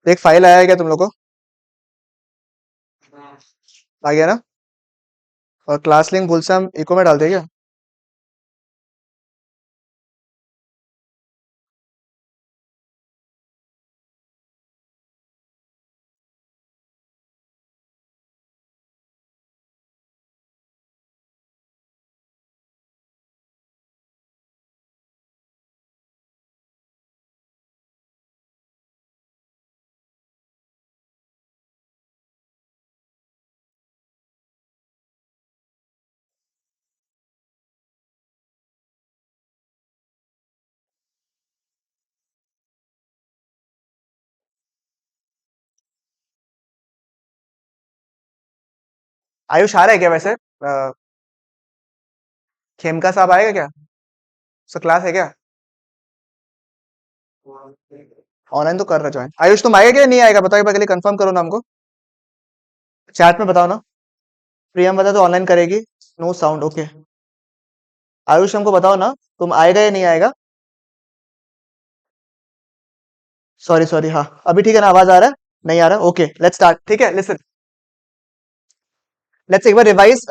एक फाइल आया है क्या तुम लोग को आ गया ना और क्लास लिंक भूल से हम इको में डाल देंगे आयुष आ रहा है क्या वैसे? खेमका साहब आएगा क्या? उसका क्लास है क्या? ऑनलाइन तो कर रहा ज्वाइन। आयुष तुम आएगा क्या नहीं आएगा बताओ एक बार के लिए, कंफर्म करो ना हमको। चैट में बताओ ना। प्रियम बता तो ऑनलाइन करेगी। No sound, okay. आयुष हमको बताओ ना, तुम आएगा या नहीं आएगा? सॉरी सॉरी, हाँ अभी ठीक है ना, आवाज आ रहा है? नहीं आ रहा, ओके लेट्स स्टार्ट। ठीक है, लिसन, लेट्स एक बार रिवाइज।